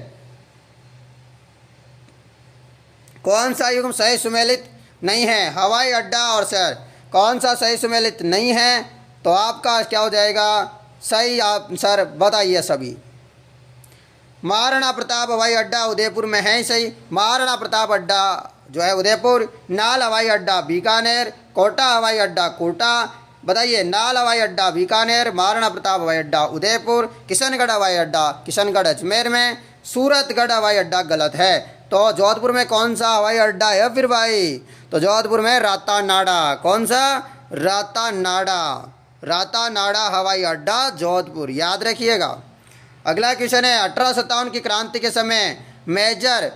कौन सा युग्म सही सुमेलित नहीं है? हवाई अड्डा और शहर। कौन सा सही सुमेलित नहीं है? तो आपका क्या हो जाएगा सही आंसर? बताइए सभी। महाराणा प्रताप हवाई अड्डा उदयपुर में है सही। महाराणा प्रताप अड्डा जो है उदयपुर। नाल हवाई अड्डा बीकानेर। कोटा हवाई अड्डा कोटा। बताइए नाल हवाई अड्डा बीकानेर, महाराणा प्रताप हवाई अड्डा उदयपुर। किशनगढ़ हवाई अड्डा किशनगढ़ अजमेर में। सूरतगढ़ हवाई अड्डा गलत है। तो जोधपुर में कौन सा हवाई अड्डा है फिर भाई? तो जोधपुर में रातानाडा। कौन सा? रातानाडा। रातानाडा हवाई अड्डा जोधपुर, याद रखिएगा। अगला क्वेश्चन है 1857 की क्रांति के समय मेजर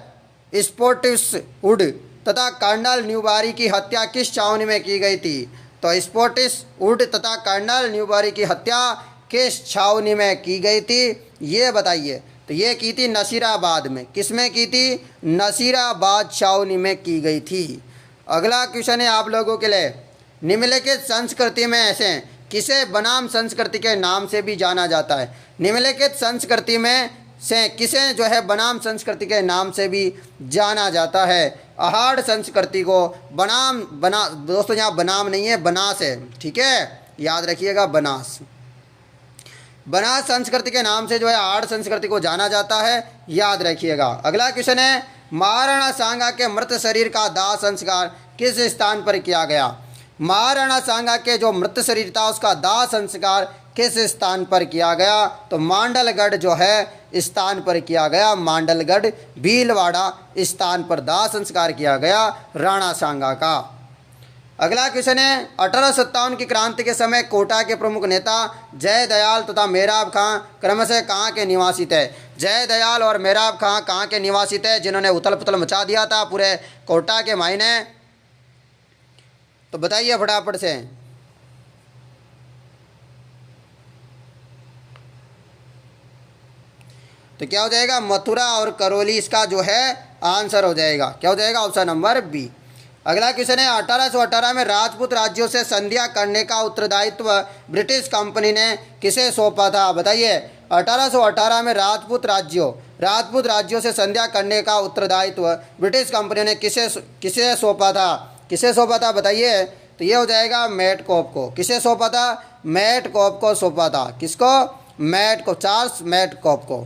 स्पोर्टिसवुड तथा कर्नल न्यूबारी की हत्या किस छावनी में की गई थी? तो स्पोर्टिसवुड तथा कर्नल न्यूबारी की हत्या किस छावनी में की गई थी ये बताइए। तो ये की थी नसीराबाद में। किस में की थी? नसीराबाद छावनी में की गई थी। अगला क्वेश्चन है आप लोगों के लिए, निम्नलिखित संस्कृति में ऐसे किसे बनाम संस्कृति के नाम से भी जाना जाता है? निम्नलिखित संस्कृति में से किसे जो है बनाम संस्कृति के नाम से भी जाना जाता है? अहाड़ संस्कृति को बना दोस्तों यहाँ बनाम नहीं है, बनास है, ठीक है, याद रखिएगा बनास। बनास संस्कृति के नाम से जो है अहाड़ संस्कृति को जाना जाता है, याद रखिएगा। अगला क्वेश्चन है, महाराणा सांगा के मृत शरीर का दाह संस्कार किस स्थान पर किया गया? महाराणा सांगा के जो मृत शरीर था उसका दाह संस्कार किस स्थान पर किया गया? तो मांडलगढ़ जो है स्थान पर किया गया। मांडलगढ़ भीलवाड़ा स्थान पर दाह संस्कार किया गया राणा सांगा का। अगला क्वेश्चन है, 1857 की क्रांति के समय कोटा के प्रमुख नेता जय दयाल तथा मेराब खां क्रमशः कहाँ के निवासी थे? जय दयाल और मेराब खां कहाँ के निवासी थे जिन्होंने उथल पुथल मचा दिया था पूरे कोटा के मायने? तो बताइए फटाफट से। तो क्या हो जाएगा? मथुरा और करौली इसका जो है आंसर हो जाएगा। क्या हो जाएगा? Option number B. अगला क्वेश्चन है, 1818 में राजपूत राज्यों से संधियां करने का उत्तरदायित्व ब्रिटिश कंपनी ने किसे सौंपा था? बताइए 1818 में राजपूत राज्यों से संधियां करने का उत्तरदायित्व ब्रिटिश कंपनी ने किसे सौंपा था? किसे सौंपा था बताइए। तो ये हो जाएगा मेटकॉप को। किसे सौंपा था? मेटकॉप को सौंपा था। किसको? चार्ल्स मेटकॉप को।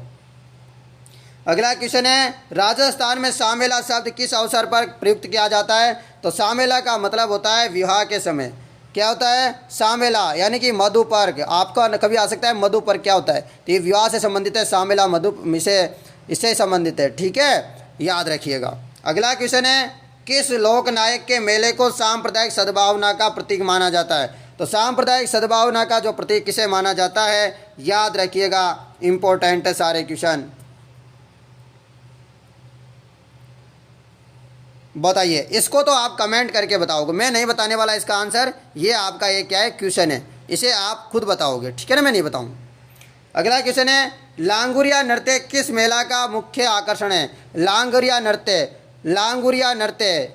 अगला क्वेश्चन है, राजस्थान में सामेला शब्द किस अवसर पर प्रयुक्त किया जाता है? तो सामेला का मतलब होता है विवाह के समय। क्या होता है? सामेला यानी कि मधुपर्क। आपका कभी आ सकता है मधुपर्क क्या होता है? तो ये विवाह से संबंधित है, सामेला मधु इससे संबंधित है, ठीक है, याद रखिएगा। अगला क्वेश्चन है, किस लोक नायक के मेले को सांप्रदायिक सद्भावना का प्रतीक माना जाता है? तो सांप्रदायिक सद्भावना का जो प्रतीक किसे माना जाता है? याद रखिएगा, इंपॉर्टेंट है सारे क्वेश्चन। बताइए, इसको तो आप कमेंट करके बताओगे, मैं नहीं बताने वाला इसका आंसर। ये आपका ये क्या है? क्वेश्चन है, इसे आप खुद बताओगे, ठीक है ना, मैं नहीं बताऊँ। अगला क्वेश्चन है, लांगुरिया नृत्य किस मेला का मुख्य आकर्षण है? लांगुरिया नृत्य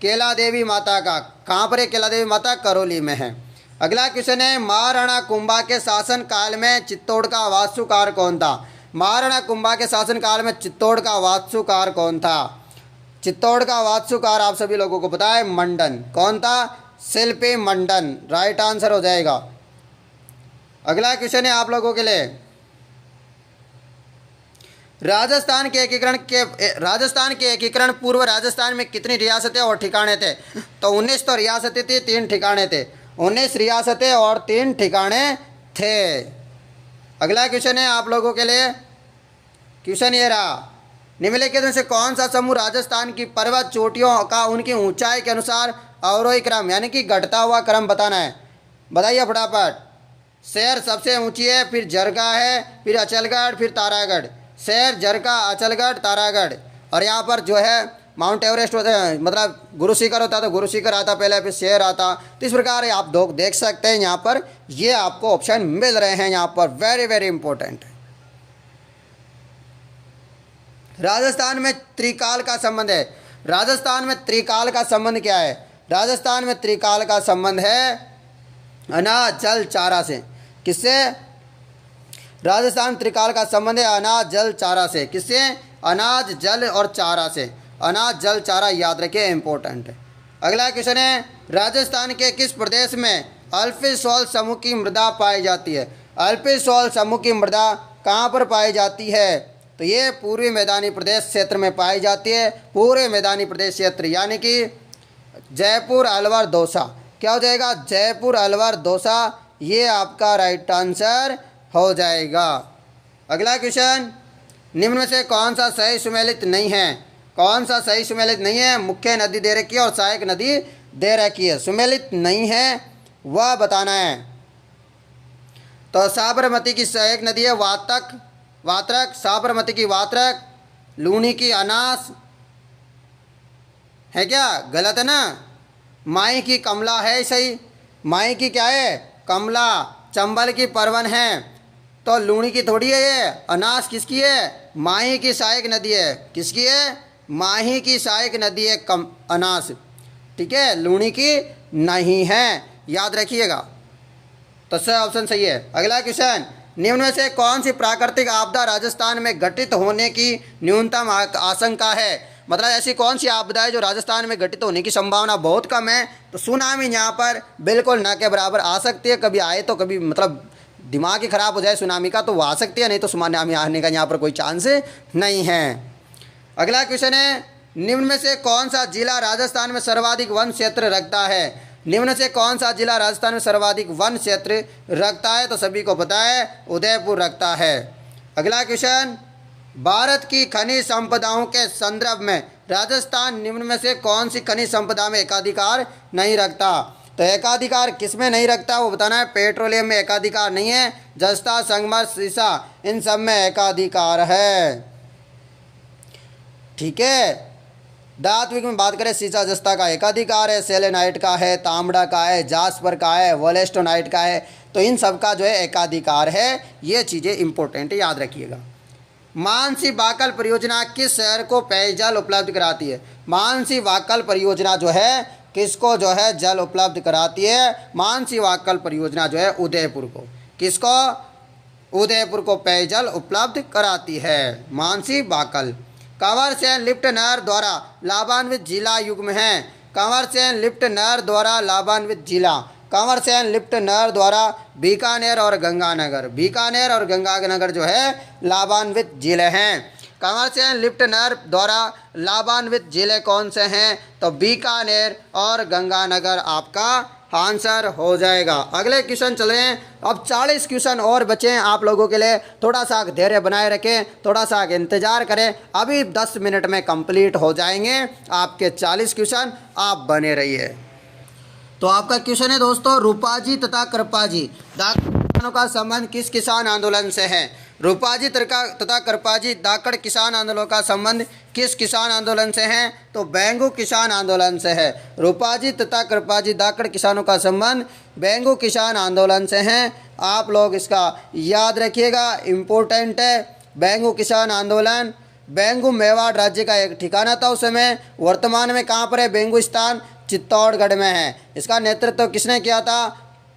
केला देवी माता का, कहाँ पर है केला देवी माता? करौली में है। अगला क्वेश्चन है, महाराणा कुंभा के शासन काल में चित्तौड़ का वास्तुकार कौन था? महाराणा कुंभा के शासन काल में चित्तौड़ का वास्तुकार कौन था? चित्तौड़ का वास्तुकार आप सभी लोगों को पता है, मंडन। कौन था? शिल्पी मंडन, राइट आंसर हो जाएगा। अगला क्वेश्चन है आप लोगों के लिए, राजस्थान के एकीकरण पूर्व राजस्थान में कितनी रियासतें और ठिकाने थे? तो 19 तो रियासतें थी, 3 ठिकाने थे। 19 रियासतें और 3 ठिकाने थे। अगला क्वेश्चन है आप लोगों के लिए, क्वेश्चन ये रहा, निम्नलिखित में से कौन सा समूह राजस्थान की पर्वत चोटियों का उनकी ऊंचाई के अनुसार अवरोही क्रम यानी कि घटता हुआ क्रम बताना है? बताइए फटाफट। शहर सबसे ऊंची है, फिर जरगा है, फिर अचलगढ़, फिर तारागढ़। शहर, जरगा, अचलगढ़, तारागढ़। और यहाँ पर जो है माउंट एवरेस्ट होता है, मतलब गुरु शिखर होता है, तो गुरु शिखर आता पहले, फिर शहर आता। तो इस प्रकार आप देख सकते हैं यहाँ पर, ये आपको ऑप्शन मिल रहे हैं यहाँ पर, वेरी वेरी इंपॉर्टेंट। राजस्थान में त्रिकाल का संबंध है। राजस्थान में त्रिकाल का संबंध क्या है? राजस्थान में त्रिकाल का संबंध है अनाज, जल, चारा से। किससे? राजस्थान त्रिकाल का संबंध है अनाज, जल, चारा से। किससे? अनाज, जल और चारा से। अनाज, जल, चारा याद रखिए, इंपॉर्टेंट है। अगला क्वेश्चन है, राजस्थान के किस प्रदेश में अल्पी सॉल्ट समूह की मृदा पाई जाती है? अल्पी सॉल्ट समूह की मृदा कहाँ पर पाई जाती है? तो ये पूर्वी मैदानी प्रदेश क्षेत्र में पाई जाती है। पूरे मैदानी प्रदेश क्षेत्र यानी कि जयपुर, अलवर, दौसा। क्या हो जाएगा? जयपुर, अलवर, दौसा, ये आपका राइट आंसर हो जाएगा। अगला क्वेश्चन, निम्न में से कौन सा सही सुमेलित नहीं है? कौन सा सही सुमेलित नहीं है? मुख्य नदी दे रखी है और सहायक नदी दे रखी है, सुमेलित नहीं है वह बताना है। तो साबरमती की सहायक नदी है वात्रक, साबरमती की वात्रक, लूनी की अनास है क्या? गलत है ना। माई की कमला है सही। माई की क्या है? कमला। चंबल की परवन है, तो लूनी की थोड़ी है ये। अनास किसकी है? माही की सहायक नदी है। किसकी है? माही की सहायक नदी है अनास, ठीक है, लूनी की नहीं है, याद रखिएगा। तो सही ऑप्शन सही है। अगला क्वेश्चन, निम्न में से कौन सी प्राकृतिक आपदा राजस्थान में घटित होने की न्यूनतम आशंका है? मतलब ऐसी कौन सी आपदा है जो राजस्थान में घटित होने की संभावना बहुत कम है? तो सुनामी यहाँ पर बिल्कुल न के बराबर आ सकती है। कभी आए तो कभी मतलब दिमाग ही खराब हो जाए सुनामी का, तो वो आ सकती है, नहीं तो सुनामी आने का यहाँ पर कोई चांस नहीं है। अगला क्वेश्चन है, निम्न में से कौन सा जिला राजस्थान में सर्वाधिक वन क्षेत्र रखता है? निम्न से कौन सा जिला राजस्थान में सर्वाधिक वन क्षेत्र रखता है? तो सभी को पता है, उदयपुर रखता है। अगला क्वेश्चन, भारत की खनिज संपदाओं के संदर्भ में राजस्थान निम्न में से कौन सी खनिज संपदा में एकाधिकार नहीं रखता? तो एकाधिकार किस में नहीं रखता वो बताना है। पेट्रोलियम में एकाधिकार नहीं है, जस्ता, संगमर, सीसा, इन सब में एकाधिकार है, ठीक है। धात्विक में बात करें, सीसा जस्ता का एकाधिकार है, सेलेनाइट का है, तांबड़ा का है, जास्पर का है, वोलेस्टोनाइट का है, तो इन सब का जो है एकाधिकार है। ये चीज़ें इंपॉर्टेंट है, याद रखिएगा। मानसी वाकल परियोजना किस शहर को पेयजल उपलब्ध कराती है? मानसी वाकल परियोजना जो है किसको जो है जल उपलब्ध कराती है? मानसी वाकल परियोजना जो है उदयपुर को। किसको? उदयपुर को पेयजल उपलब्ध कराती है मानसी वाकल। कंवर सेन लिफ्ट नहर द्वारा लाभान्वित जिला युग्म है। कंवर सेन लिफ्ट नहर द्वारा लाभान्वित जिला, कंवर सेन लिफ्ट नहर द्वारा बीकानेर और गंगानगर, बीकानेर और गंगानगर जो है लाभान्वित जिले हैं। कंवर सेन लिफ्ट नहर द्वारा लाभान्वित जिले कौन से हैं? तो बीकानेर और गंगानगर आपका आंसर हो जाएगा। अगले क्वेश्चन चल रहे हैं। अब 40 क्वेश्चन और बचे हैं आप लोगों के लिए, थोड़ा सा धैर्य बनाए रखें, थोड़ा सा इंतजार करें, अभी 10 मिनट में कंप्लीट हो जाएंगे आपके 40 क्वेश्चन, आप बने रहिए। तो आपका क्वेश्चन है दोस्तों, रूपाजी तथा कृपाजी दाखिलों का संबंध किस किसान आंदोलन से है? रूपाजी तथा कृपाजी धाकड़ किसान आंदोलन का संबंध किस किसान आंदोलन से है? तो बेंगू किसान आंदोलन से है। रूपाजी तथा कृपाजी धाकड़ किसानों का संबंध बेंगू किसान आंदोलन से है। आप लोग इसका याद रखिएगा, इम्पोर्टेंट है। बेंगू किसान आंदोलन, बेंगू मेवाड़ राज्य का एक ठिकाना था उस समय। वर्तमान में कहाँ पर है? बेंगूस्तान चित्तौड़गढ़ में है। इसका नेतृत्व किसने किया था?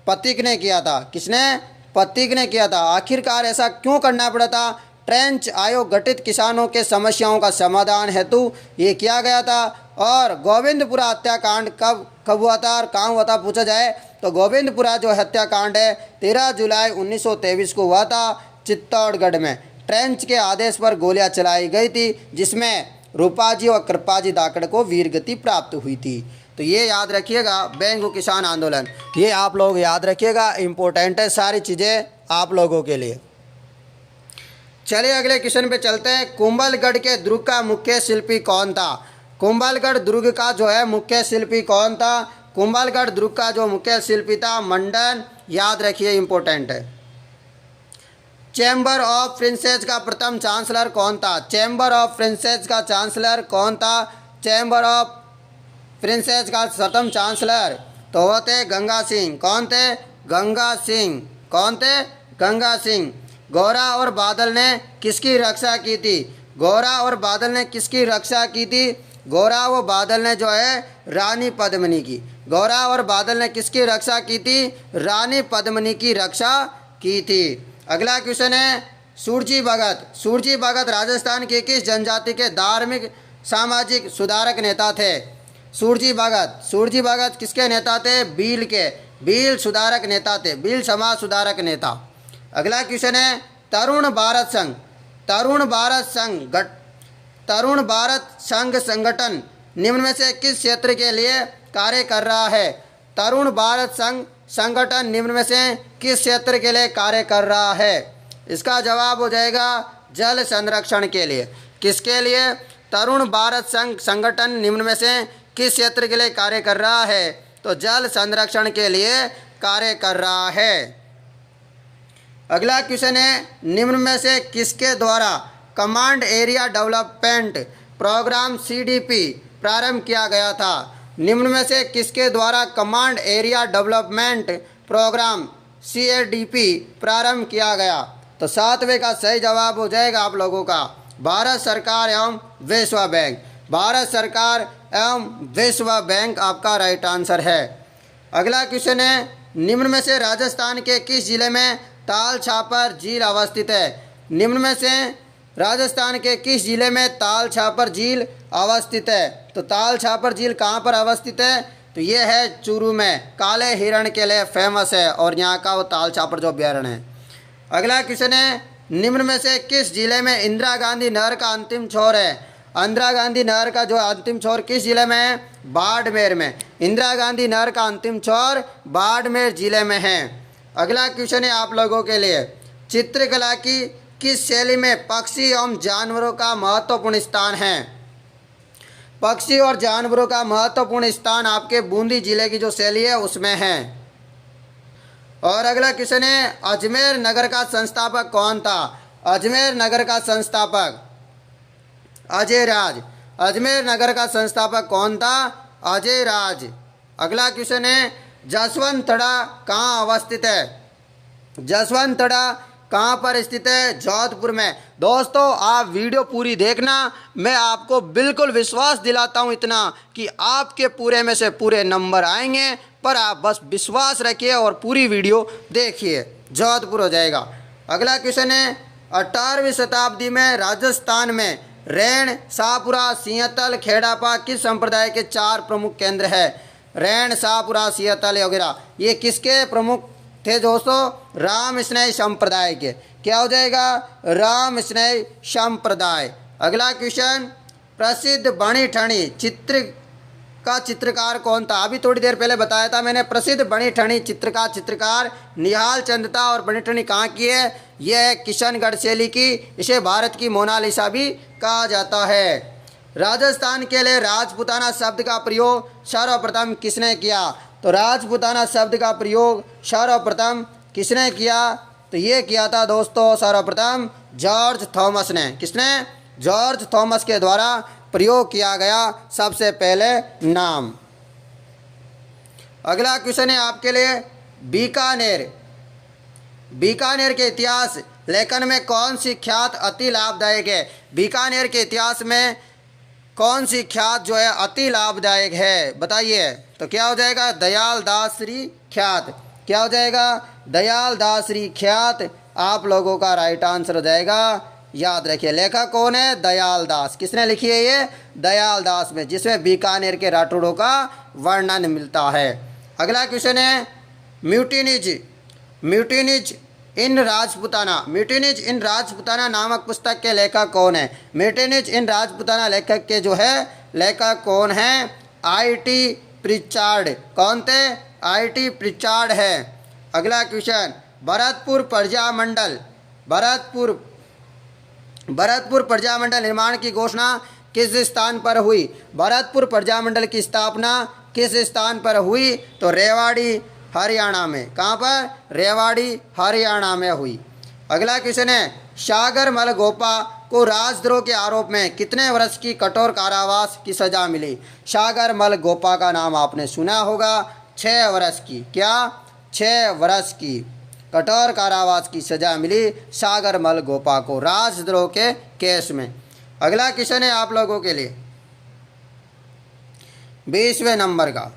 पथिक ने किया था। किसने? पथिक ने किया था। आखिरकार ऐसा क्यों करना पड़ा था? ट्रेंच आयोग गठित किसानों के समस्याओं का समाधान हेतु ये किया गया था। और गोविंदपुरा हत्याकांड कब हुआ था और कहाँ हुआ था पूछा जाए तो गोविंदपुरा जो हत्याकांड है 13 जुलाई 1923 को हुआ था चित्तौड़गढ़ में। ट्रेंच के आदेश पर गोलियां चलाई गई थी जिसमें रूपाजी और कृपाजी धाकड़ को वीरगति प्राप्त हुई थी। तो ये याद रखिएगा, बेंगू किसान आंदोलन, ये आप लोग याद रखिएगा, इम्पोर्टेंट है सारी चीज़ें आप लोगों के लिए। चलिए अगले क्वेश्चन पे चलते हैं। कुंभलगढ़ के दुर्ग का मुख्य शिल्पी कौन था? कुंभलगढ़ दुर्ग का जो है मुख्य शिल्पी कौन था? कुंभलगढ़ दुर्ग का जो मुख्य शिल्पी था मंडन, याद रखिए, इम्पोर्टेंट है। चैम्बर ऑफ प्रिंसेस का प्रथम चांसलर कौन था? चैम्बर ऑफ प्रिंसेस का चांसलर कौन था? चैम्बर ऑफ प्रिंसेस का प्रथम चांसलर तो होते गंगा सिंह। कौन थे? गंगा सिंह। कौन थे? गंगा सिंह। गौरा और बादल ने किसकी रक्षा की थी? गौरा और बादल ने किसकी रक्षा की थी? गौरा व बादल ने जो है रानी पद्मिनी की। गौरा और बादल ने किसकी रक्षा की थी? रानी पद्मिनी की रक्षा की थी। अगला क्वेश्चन है सूरजी भगत। सूरजी भगत राजस्थान के किस जनजाति के धार्मिक सामाजिक सुधारक नेता थे? सूरजी भगत। सूरजी भगत किसके नेता थे? भील के। भील सुधारक नेता थे, भील समाज सुधारक नेता। अगला क्वेश्चन है तरुण भारत संघ। तरुण भारत संघ संगठन निम्न में से किस क्षेत्र के लिए कार्य कर रहा है? तरुण भारत संघ संगठन निम्न में से किस क्षेत्र के लिए कार्य कर रहा है? इसका जवाब हो जाएगा जल संरक्षण के लिए। किसके लिए? तरुण भारत संघ संगठन निम्न में से किस क्षेत्र के लिए कार्य कर रहा है? तो जल संरक्षण के लिए कार्य कर रहा है। अगला क्वेश्चन है निम्न में से किसके द्वारा command area development programme CDP प्रारंभ किया गया था? निम्न में से किसके द्वारा command area development programme CADP प्रारंभ किया गया? तो 7वें का सही जवाब हो जाएगा आप लोगों का भारत सरकार एवं विश्व बैंक। भारत सरकार एवं विश्व बैंक आपका राइट आंसर है। अगला क्वेश्चन है निम्न में से राजस्थान के किस जिले में ताल छापर झील अवस्थित है? निम्न में से राजस्थान के किस जिले में ताल छापर झील अवस्थित है? तो ताल छापर झील कहाँ पर अवस्थित है? तो ये है चूरू में, काले हिरण के लिए फेमस है और यहाँ का वो ताल छापर जो अभ्यारण्य है। अगला क्वेश्चन है निम्न में से किस जिले में इंदिरा गांधी नहर का अंतिम छोर है? इंदिरा गांधी नहर का जो अंतिम छोर किस जिले में है? बाड़मेर में। इंदिरा गांधी नहर का अंतिम छोर बाड़मेर जिले में है। अगला क्वेश्चन है आप लोगों के लिए चित्रकला की किस शैली में पक्षी एवं जानवरों का महत्वपूर्ण स्थान है? पक्षी और जानवरों का महत्वपूर्ण स्थान आपके बूंदी जिले की जो शैली है उसमें है। और अगला क्वेश्चन है अजमेर नगर का संस्थापक कौन था? अजमेर नगर का संस्थापक अजय राज। अजमेर नगर का संस्थापक कौन था? अजय राज। अगला क्वेश्चन है जसवंतड़ा कहाँ अवस्थित है? जसवंतड़ा कहाँ पर स्थित है? जोधपुर में। दोस्तों आप वीडियो पूरी देखना, मैं आपको बिल्कुल विश्वास दिलाता हूँ इतना कि आपके पूरे में से पूरे नंबर आएंगे, पर आप बस विश्वास रखिए और पूरी वीडियो देखिए, जोधपुर हो जाएगा। अगला क्वेश्चन है 18वीं शताब्दी में राजस्थान में रैण, शाहपुरा, सिंहतल, खेड़ापा किस संप्रदाय के 4 प्रमुख केंद्र है? रैण, शाहपुरा, सिंहतल वगैरह ये किसके प्रमुख थे दोस्तों? राम स्नेही संप्रदाय के। क्या हो जाएगा? राम स्नेही संप्रदाय। अगला क्वेश्चन प्रसिद्ध बणी ठणी चित्र का चित्रकार कौन था? अभी थोड़ी देर पहले बताया था मैंने, प्रसिद्ध बणी ठणी चित्र का चित्रकार निहाल चंद था। और बणी ठणी कहाँ की है? यह है किशनगढ़ शैली की। इसे भारत की मोनालिसा भी कहा जाता है। राजस्थान के लिए राजपूताना शब्द का प्रयोग सर्वप्रथम किसने किया? तो राजपूताना शब्द का प्रयोग सर्वप्रथम किसने किया? तो ये किया था दोस्तों सर्वप्रथम जॉर्ज थॉमस ने। किसने? जॉर्ज थॉमस के द्वारा प्रयोग किया गया सबसे पहले नाम। अगला क्वेश्चन है आपके लिए, बीकानेर। बीकानेर के इतिहास लेखन में कौन सी ख्यात अति लाभदायक है? बीकानेर के इतिहास में कौन सी ख्यात जो है अति लाभदायक है, बताइए। तो क्या हो जाएगा? दयाल दासरी ख्यात। क्या हो जाएगा? दयाल दासरी ख्यात आप लोगों का राइट आंसर हो जाएगा। याद रखिए, लेखक कौन है? दयाल दास। किसने लिखी है ये? दयाल दास में, जिसमें बीकानेर के राठौड़ों का वर्णन मिलता है। अगला क्वेश्चन है, म्यूटिनीज। म्यूटिनीज इन राजपुताना। म्यूटिनीज इन राजपुताना नामक पुस्तक के लेखक कौन है? म्यूटिनीज इन राजपुताना लेखक के जो है लेखक कौन है? आई.टी. प्रिचार्ड। कौन थे? आई.टी. प्रिचार्ड है। अगला क्वेश्चन, भरतपुर प्रजामंडल। भरतपुर प्रजामंडल निर्माण की घोषणा किस स्थान पर हुई? भरतपुर प्रजामंडल की स्थापना किस स्थान पर हुई? तो रेवाड़ी हरियाणा में। कहाँ पर? रेवाड़ी हरियाणा में हुई। अगला क्वेश्चन है, सागर मलगोपा को राजद्रोह के आरोप में कितने वर्ष की कठोर कारावास की सजा मिली? सागर मलगोपा का नाम आपने सुना होगा। 6 वर्ष की। क्या? 6 वर्ष की कठोर कारावास की सजा मिली सागर मलगोपा को राजद्रोह के केस में। अगला क्वेश्चन है आप लोगों के लिए 20वें नंबर का,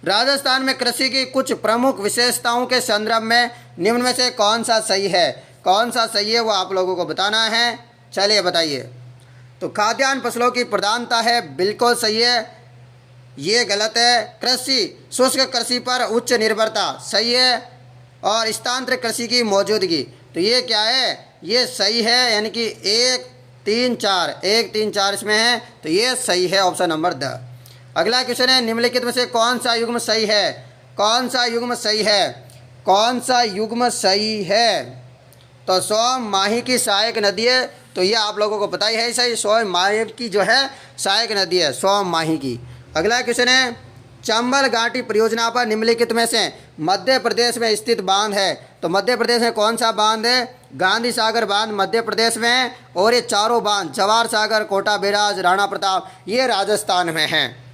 राजस्थान में कृषि की कुछ प्रमुख विशेषताओं के संदर्भ में निम्न में से कौन सा सही है? कौन सा सही है वो आप लोगों को बताना है। चलिए बताइए। तो खाद्यान्न फसलों की प्रधानता है, बिल्कुल सही है। ये गलत है। कृषि, शुष्क कृषि पर उच्च निर्भरता, सही है। और स्थानांतरित कृषि की मौजूदगी, तो ये क्या है? ये सही है, यानी कि 1, 3, 4 1, 3, 4 इसमें है, तो ये सही है, ऑप्शन नंबर द। अगला क्वेश्चन है, निम्नलिखित में से कौन सा युग्म सही है? कौन सा युग्म सही है? कौन सा युग्म सही है? तो सोम माही की सहायक नदी है, तो ये आप लोगों को पता ही है। सही, सोम माही की जो है सहायक नदी है, सोम माही की। अगला क्वेश्चन है, चंबल घाटी परियोजना पर निम्नलिखित में से मध्य प्रदेश में स्थित बांध है, तो मध्य प्रदेश में कौन सा बांध है? गांधी सागर बांध मध्य प्रदेश में है, और ये चारों बांध जवाहर सागर, कोटा बैराज, राणा प्रताप, ये राजस्थान में हैं।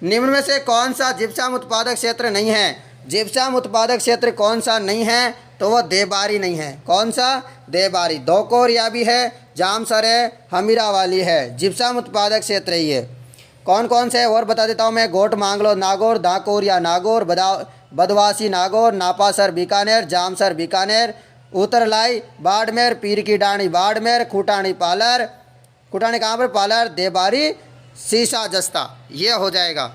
निम्न में से कौन सा जिप्सम उत्पादक क्षेत्र नहीं है? जिप्सम उत्पादक क्षेत्र कौन सा नहीं है? तो वो देबारी नहीं है। कौन सा? देबारी। धोकोरिया भी है, जामसर है, हमीरावाली है, जिप्सम उत्पादक क्षेत्र ही है। कौन कौन से और बता देता हूँ मैं, गोट मांगलो नागौर, धाकोरिया नागौर, बदवासी नागौर, नापासर बीकानेर, जामसर बीकानेर, उतरलाई बाड़मेर, पीर की डाणी बाड़मेर, खूटानी पालर, खूटानी कहाँ पर? पालर, देबारी, सीसा जस्ता, ये हो जाएगा।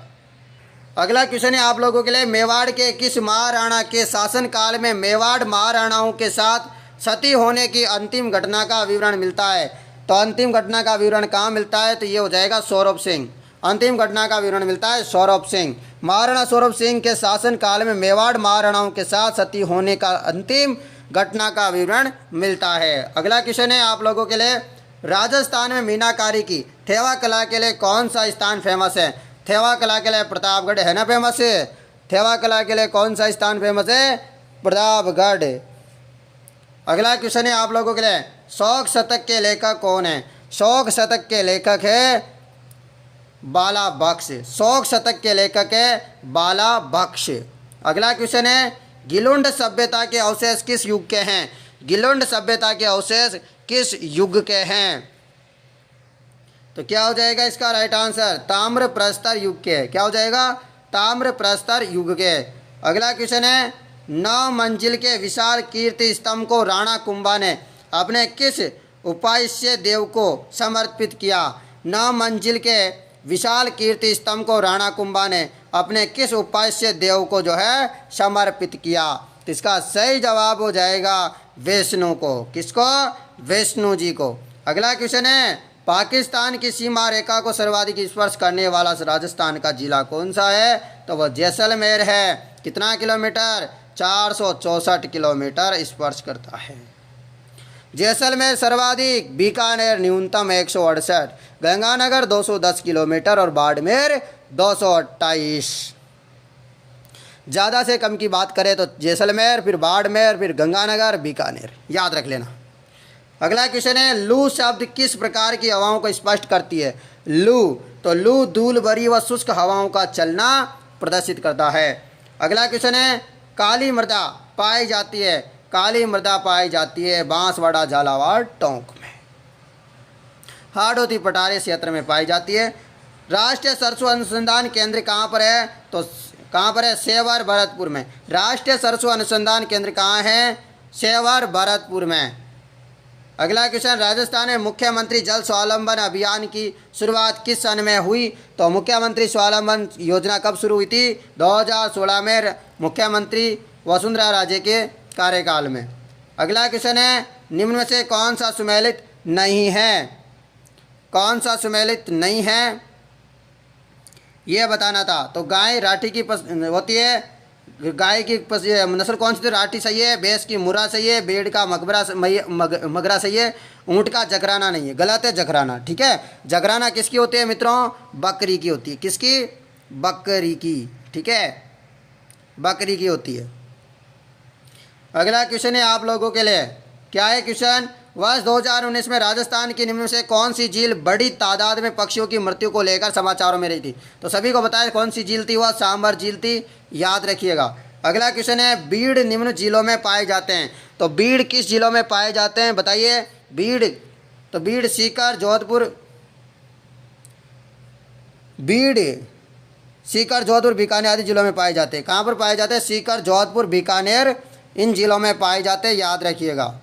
अगला क्वेश्चन है आप लोगों के लिए, मेवाड़ के किस महाराणा के शासनकाल में मेवाड़ महाराणाओं के साथ सती होने की अंतिम घटना का विवरण मिलता है? तो अंतिम घटना का विवरण कहाँ मिलता है? तो ये हो जाएगा सौरभ सिंह। अंतिम घटना का विवरण मिलता है सौरभ सिंह। महाराणा सौरभ सिंह के शासन काल में मेवाड़ महाराणाओं के साथ सती होने का अंतिम घटना का विवरण मिलता है। अगला क्वेश्चन है आप लोगों के लिए, राजस्थान में मीनाकारी की थेवा कला के लिए कौन सा स्थान फेमस है? थेवा कला के लिए प्रतापगढ़ है ना फेमस है। थेवा कला के लिए कौन सा स्थान फेमस है? प्रतापगढ़। अगला क्वेश्चन है आप लोगों के लिए, शोक शतक के लेखक कौन है? शोक शतक के लेखक है बाला बख्श। शोक शतक के लेखक है बाला बख्श। अगला क्वेश्चन है, गिलुंड सभ्यता के अवशेष किस युग के हैं? गिलुंड सभ्यता के अवशेष किस युग के हैं? तो क्या हो जाएगा इसका राइट आंसर? ताम्र प्रस्तर युग के। क्या हो जाएगा? ताम्र प्रस्तर युग के। अगला क्वेश्चन है, 9 मंजिल के विशाल कीर्ति स्तंभ को राणा कुंभा ने अपने किस उपास्य देव को समर्पित किया? 9 मंजिल के विशाल कीर्ति स्तंभ को राणा कुंभा ने अपने किस उपास्य देव को जो है समर्पित किया? तो इसका सही जवाब हो जाएगा विष्णु को। किसको? विष्णु जी को। अगला क्वेश्चन है, पाकिस्तान की सीमा रेखा को सर्वाधिक स्पर्श करने वाला राजस्थान का जिला कौन सा है? तो वह जैसलमेर है। कितना किलोमीटर? 464 किलोमीटर स्पर्श करता है जैसलमेर सर्वाधिक, बीकानेर न्यूनतम 168, गंगानगर 210 किलोमीटर और बाड़मेर 228। ज़्यादा से कम की बात करें तो जैसलमेर, फिर बाड़मेर, फिर गंगानगर, बीकानेर, याद रख लेना। अगला क्वेश्चन है, लू शब्द किस प्रकार की हवाओं को स्पष्ट करती है? लू, तो लू धूल भरी व शुष्क हवाओं का चलना प्रदर्शित करता है। अगला क्वेश्चन है, काली मृदा पाई जाती है, काली मृदा पाई जाती है बांसवाड़ा, झालावाड़, टोंक में। हाड़ौती पठारी क्षेत्र में पाई जाती है। राष्ट्रीय सरसों अनुसंधान केंद्र कहाँ पर है? तो कहाँ पर है? सेवर, भरतपुर में। राष्ट्रीय सरसों अनुसंधान केंद्र कहाँ है? सेवर, भरतपुर में। अगला क्वेश्चन, राजस्थान में मुख्यमंत्री जल स्वावलंबन अभियान की शुरुआत किस सन में हुई? तो मुख्यमंत्री स्वावलंबन योजना कब शुरू हुई थी? 2016 में, मुख्यमंत्री वसुंधरा राजे के कार्यकाल में। अगला क्वेश्चन है, निम्न में से कौन सा सुमेलित नहीं है? कौन सा सुमेलित नहीं है ये बताना था। तो गाय राठी की होती है, गाय की नस्ल कौन सी थी? राठी सही है, भैंस की मुर्रा सही है, भेड़ का मगरा सही है, ऊँट का जकराना नहीं है, गलत है जकराना। ठीक है, जकराना किसकी होती है मित्रों? बकरी की होती है। किसकी? बकरी की। ठीक है, बकरी की होती है। अगला क्वेश्चन है आप लोगों के लिए, क्या है क्वेश्चन? वर्ष 2019 में राजस्थान की निम्न में से कौन सी झील बड़ी तादाद में पक्षियों की मृत्यु को लेकर समाचारों में रही थी? तो सभी को बताया कौन सी झील थी? वह सांबर झील थी, याद रखिएगा। अगला क्वेश्चन है, बीड़ निम्न झीलों में पाए जाते हैं। तो बीड़ किस झीलों में पाए जाते हैं बताइए? बीड़, तो बीड़, सीकर, जोधपुर, बीड़, सीकर, जोधपुर, बीकानेर आदि जिलों में पाए जाते हैं। कहाँ पर पाए जाते हैं? सीकर, जोधपुर, बीकानेर, इन जिलों में पाए जाते हैं, याद रखिएगा।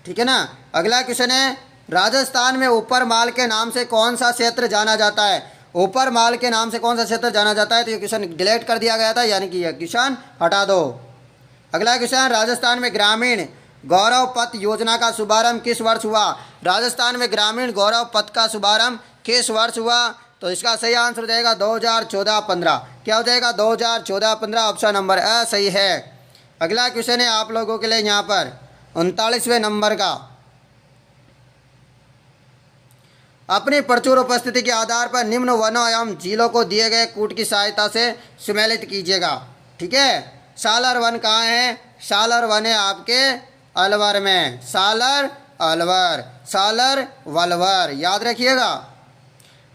ठीक है ना। अगला क्वेश्चन है, राजस्थान में ऊपर माल के नाम से कौन सा क्षेत्र जाना जाता है? ऊपर माल के नाम से कौन सा क्षेत्र जाना जाता है? तो ये क्वेश्चन डिलीट कर दिया गया था, यानी कि यह क्वेश्चन हटा दो। अगला क्वेश्चन, राजस्थान में ग्रामीण गौरव पथ योजना का शुभारंभ किस वर्ष हुआ? राजस्थान में ग्रामीण गौरव पथ का शुभारंभ किस वर्ष हुआ? तो इसका सही आंसर हो जाएगा 2014-15। क्या हो जाएगा? 2014-15, ऑप्शन नंबर अ सही है। अगला क्वेश्चन है आप लोगों के लिए यहाँ पर 39वें नंबर का, अपनी प्रचुर उपस्थिति के आधार पर निम्न वनों एवं झीलों को दिए गए कूट की सहायता से सुमेलित कीजिएगा। ठीक है, सालर वन कहाँ है? सालर वन है आपके अलवर में। सालर, अलवर, सालर, वलवर, याद रखिएगा।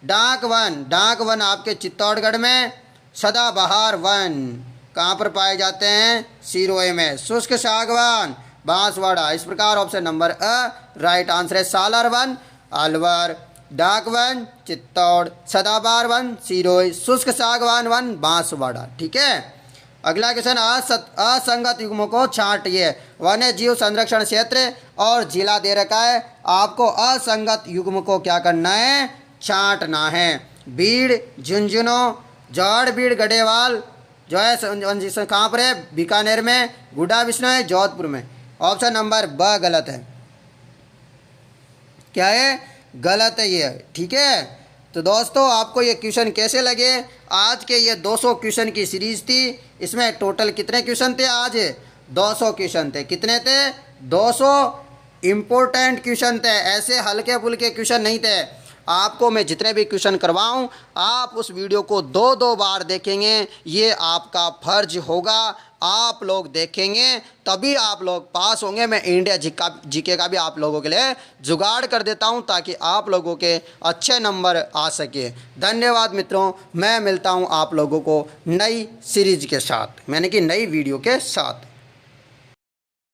डाक वन, डाक वन आपके चित्तौड़गढ़ में। सदाबहार वन कहाँ पर पाए जाते हैं? सिरोही में। शुष्क सागवान बांसवाड़ा। इस प्रकार option number a right answer है। सालर वन अलवर, डाक वन चित्तौड़, सदाबहार वन सिरोही, शुष्क सागवान वन बांसवाड़ा। ठीक है, अगला क्वेश्चन, असंगत युग्मों को छांटिए। वन्य जीव संरक्षण क्षेत्र और जिला दे रखा है, आपको असंगत युग्म को क्या करना है? छांटना है। बीड़, झुंझुनू, जौड़ बीड़ गढ़ेवाल जो है कहाँ पर है? बीकानेर में। गुड्डा विष्णु है जोधपुर में। ऑप्शन नंबर ब गलत है। क्या है? गलत है ये। ठीक है, तो दोस्तों आपको ये क्वेश्चन कैसे लगे? आज के ये 200 क्वेश्चन की सीरीज थी। इसमें टोटल कितने क्वेश्चन थे? आज 200 क्वेश्चन थे। कितने थे? 200 इम्पोर्टेंट क्वेश्चन थे, ऐसे हल्के फुल्के क्वेश्चन नहीं थे। आपको मैं जितने भी क्वेश्चन करवाऊं, आप उस वीडियो को 2-2 बार देखेंगे, ये आपका फर्ज होगा। आप लोग देखेंगे तभी आप लोग पास होंगे। मैं इंडिया जीके का भी आप लोगों के लिए जुगाड़ कर देता हूं ताकि आप लोगों के अच्छे नंबर आ सके। धन्यवाद मित्रों, मैं मिलता हूं आप लोगों को नई सीरीज के साथ, यानी कि नई वीडियो के साथ।